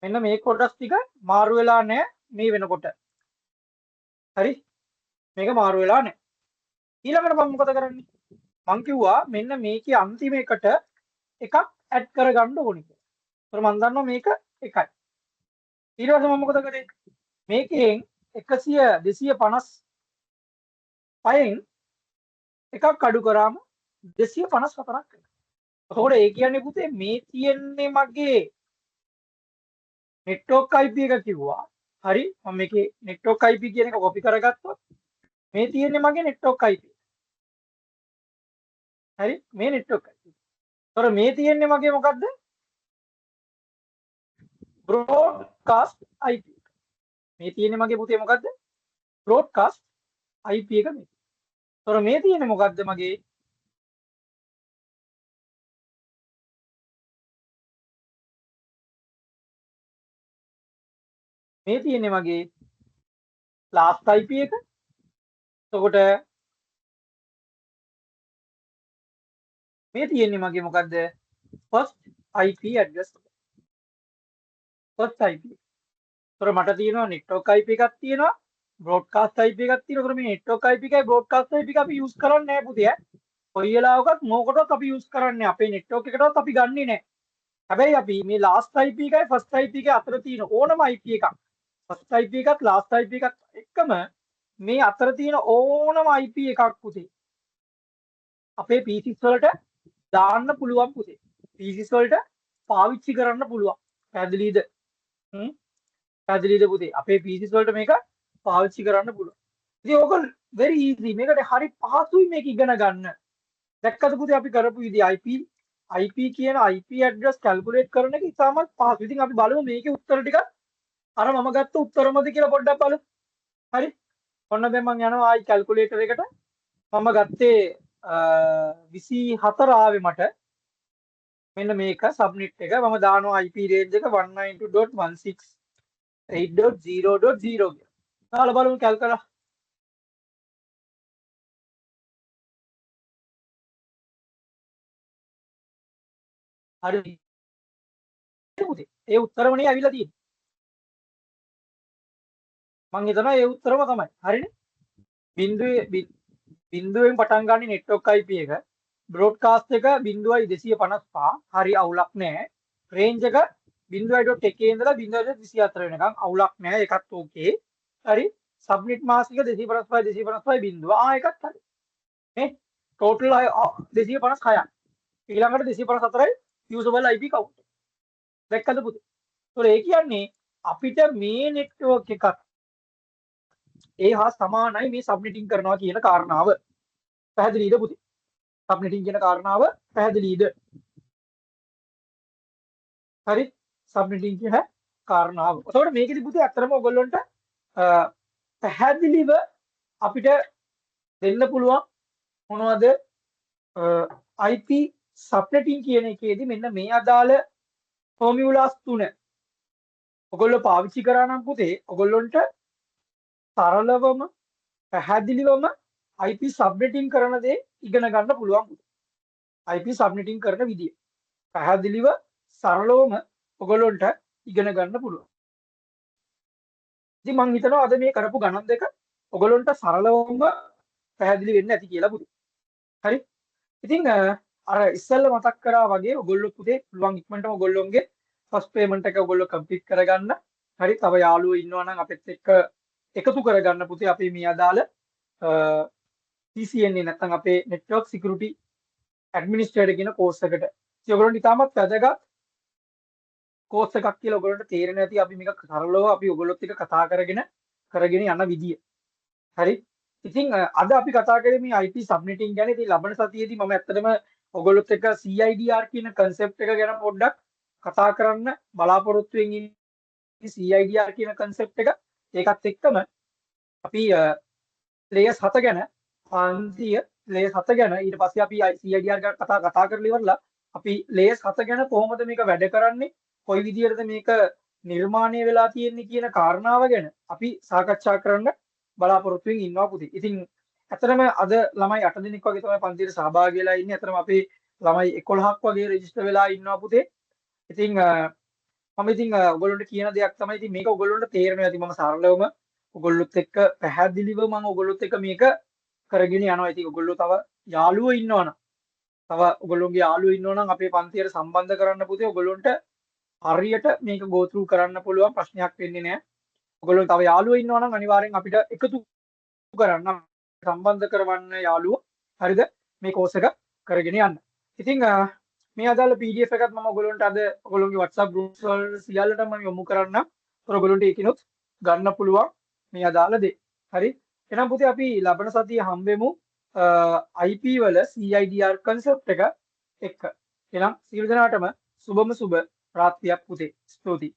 මෙන්න මේ කොටස් ටික මාරු වෙලා නැහැ මේ වෙනකොට. හරි? මේක මාරු වෙලා නැහැ. ඊළඟට මම මොකද කරන්නේ? මං කිව්වා මෙන්න මේකේ අන්තිම එකට එකක් ඇඩ් කරගන්න ඕනේ කියලා. ඒතර මම දන්නවා මේක එකයි. ඊට පස්සේ මම මොකද කරේ? මේකෙන් 255න් එකක් අඩු කරාම 254ක් වෙනවා. එතකොට ඒ කියන්නේ පුතේ මේ තියෙන්නේ මගේ නෙට්වර්ක් IP එක කිව්වා. හරි? මම මේකේ නෙට්වර්ක් IP කියන එක කොපි කරගත්තොත් මේ තියෙන්නේ මගේ නෙට්වර්ක් IP. හරි? මේ නෙට්වර්ක් IP. ඒතර මේ තියෙන්නේ මගේ මොකද්ද? broadcast IP. මේ තියෙන්නේ මගේ පුතේ මොකද්ද? broadcast IP එක මේ. ඒතර මේ තියෙන්නේ මොකද්ද මගේ? මේ තියෙන්නේ මගේ last IP එක. එතකොට මේ තියෙන්නේ මගේ මොකද්ද? first IP address. first IP. ඒතර මට තියෙනවා network IP එකක් තියෙනවා broadcast IP එකක් තියෙනවා. ඒතර මේ network IP එකයි broadcast IP එක අපි use කරන්නේ නැහැ පුතේ. කොයි වෙලාවකත් මොකටවත් අපි use කරන්නේ අපේ network එකටවත් අපි ගන්නෙ නැහැ. හැබැයි අපි මේ last IP එකයි first IP එකයි අතර තියෙන ඕනම IP එකක් first IP එකත් last IP එකත් එක්කම මේ අතර තියෙන ඕනම IP එකක් පුතේ අපේ පීසිස් වලට දාන්න පුළුවන් පුතේ. පීසිස් වලට පාවිච්චි කරන්න පුළුවන්. පැහැදිලිද? හ්ම්. පැහැදිලිද පුතේ? අපේ පීසිස් වලට මේක පාවිච්චි කරන්න පුළුවන්. ඉතින් ඕක very easy. මේකට හරි පහසුයි මේක ඉගෙන ගන්න. දැක්කද පුතේ අපි කරපු විදිහ IP කියන IP address calculate කරන එක ඉතාමත් පහසුයි. ඉතින් අපි බලමු මේකේ උත්තර ටික අර මම ගත්ත උත්තරමද කියලා පොඩ්ඩක් බලමු. හරි. ඔන්න දැන් මම යනවා ආයි calculator එකට. මම ගත්තේ 24 ආවේ මට. මෙන්න මේක සබ්මිට් එක. මම දානවා IP range එක 192.168.0.0 කියලා. දාලා බලමු calculator. හරි. පුතේ. ඒ උත්තරමනේ ඇවිල්ලා තියෙන්නේ. මං හිතනවා ඒ උත්තරම තමයි. හරිනේ? බිඳුවෙන් පටන් ගන්න නෙට්වර්ක් IP එක බ්‍රෝඩ්කාස්ට් එක 0.255 හරි අවුලක් නැහැ. රේන්ජ් එක 0.1 ඉඳලා 0.24 වෙනකන් අවුලක් නැහැ. ඒකත් ඕකේ. හරි. සබ්මිට් මාස්ක් එක 255 බිඳුව. ඒකත් හරි. නේ? ටෝටල් 256ක්. ඊළඟට 254යි යූසබල් IP කවුන්ට්. දැක්කද පුතේ? ඒතොර ඒ කියන්නේ අපිට මේ නෙට්වර්ක් එකක් ඒ හා සමානයි මේ සබ්නෙටින් කරනවා කියන කාරණාව. පැහැදිලිද පුතේ? සබ්නෙටින් කියන කාරණාව පැහැදිලිද? හරි. සබ්නෙටින් කියන කාරණාව. එතකොට මේකෙදි පුතේ අත්‍තරම ඔයගොල්ලන්ට පැහැදිලිව අපිට දෙන්න පුළුවන් මොනවද IP සබ්නෙටින් කියන එකේදී මෙන්න මේ අදාළ ෆෝමියුලාස් 3 ඔයගොල්ලෝ පාවිච්චි කරා නම් පුතේ ඔයගොල්ලන්ට සරලවම පැහැදිලිවම IP සබ්නෙටින් කරන දේ ඉගෙන ගන්න පුළුවන්. IP සබ්නෙටින් කරන විදිය පැහැදිලිව සරලවම ඔයගොල්ලන්ට ඉගෙන ගන්න පුළුවන්. ඉතින් මම හිතනවා අද මේ කරපු ගණන් දෙක ඔයගොල්ලන්ට සරලවම පැහැදිලි වෙන්න ඇති කියලා පුතේ. හරි. ඉතින් අර ඉස්සෙල්ලා මතක් කරා වගේ ඔයගොල්ලෝ පුතේ පුළුවන් ඉක්මනටම ඔයගොල්ලොන්ගේ ෆස්ට් පේමන්ට් එක ඔයගොල්ලෝ කම්ප්ලීට් කරගන්න. හරි. තව යාළුවෝ ඉන්නවා නම් අපිත් එක්ක එකතු කරගන්න පුතේ අපි මේ අදාළ CCNA නැත්නම් අපේ network security administrator කියන කෝස් එකට. ඉතින් ඔයගොල්ලන්ට ඉතාමත් වැදගත් කෝස් එකක් කියලා ඔයගොල්ලන්ට තේරෙන ඇති අපි මේක සරලව අපි ඔයගොල්ලොත් එක්ක කතා කරගෙන යන විදිය. හරි. ඉතින් අද අපි කතා කරේ මේ IP subnetting ගැන. ඉතින් ලබන සතියේදී මම ඇත්තටම ඔයගොල්ලොත් එක්ක CIDR කියන concept එක ගැන පොඩ්ඩක් කතා කරන්න බලාපොරොත්තු වෙමින් ඉන්නේ. CIDR කියන concept එක ඒකත් එක්කම අපි layers 7 ගැන පන්තිය layers 7 ගැන ඊට පස්සේ අපි CIDR ගැන කතා කරලා ඉවරලා අපි layers 7 ගැන කොහොමද මේක වැඩ කරන්නේ කොයි විදිහටද මේක නිර්මාණය වෙලා තියෙන්නේ කියන කාරණාව ගැන අපි සාකච්ඡා කරන්න බලාපොරොත්තු වෙමින් ඉන්නවා පුතේ. ඉතින් ඇත්තටම අද ළමයි 8 දෙනෙක් වගේ තමයි පන්තියට සහභාගී වෙලා ඉන්නේ. ඇත්තටම අපේ ළමයි 11ක් වගේ රෙජිස්ටර් වෙලා ඉන්නවා පුතේ. ඉතින් මම ඉතින් ඔයගොල්ලන්ට කියන දෙයක් තමයි ඉතින් මේක ඔයගොල්ලන්ට තේරෙනවා. ඉතින් මම සරලවම ඔයගොල්ලොත් එක්ක පැහැදිලිව මම ඔයගොල්ලොත් එක්ක මේක කරගෙන යනවා. ඉතින් ඔයගොල්ලෝ තව යාළුවෝ ඉන්නවනම් ඔයගොල්ලෝගේ යාළුවෝ ඉන්නවනම් අපේ පන්තියට සම්බන්ධ කරන්න පුතේ. ඔයගොල්ලන්ට හරියට මේක go through කරන්න පුළුවන් ප්‍රශ්නයක් වෙන්නේ නැහැ. ඔයගොල්ලෝ තව යාළුවෝ ඉන්නවනම් අනිවාර්යෙන් අපිට එකතු කරන්න සම්බන්ධ කරවන්න යාළුවෝ. හරිද? මේ කෝස් එක කරගෙන යන්න. ඉතින් මේ අදාළ PDF එකත් මම ඔයගොල්ලන්ට අද ඔයගොල්ලෝගේ WhatsApp groups වල සියල්ලටම මම යොමු කරන්නම්. ඒතර ඔයගොල්ලන්ට ඒකිනුත් ගන්න පුළුවන් මේ අදාළ දේ. හරි? එහෙනම් පුතේ අපි ලබන සතියේ හම්බෙමු IP වල CIDR concept එක එක්ක. එහෙනම් සියලු දෙනාටම සුබම සුබ රාත්‍රියක් පුතේ. ස්තුතියි.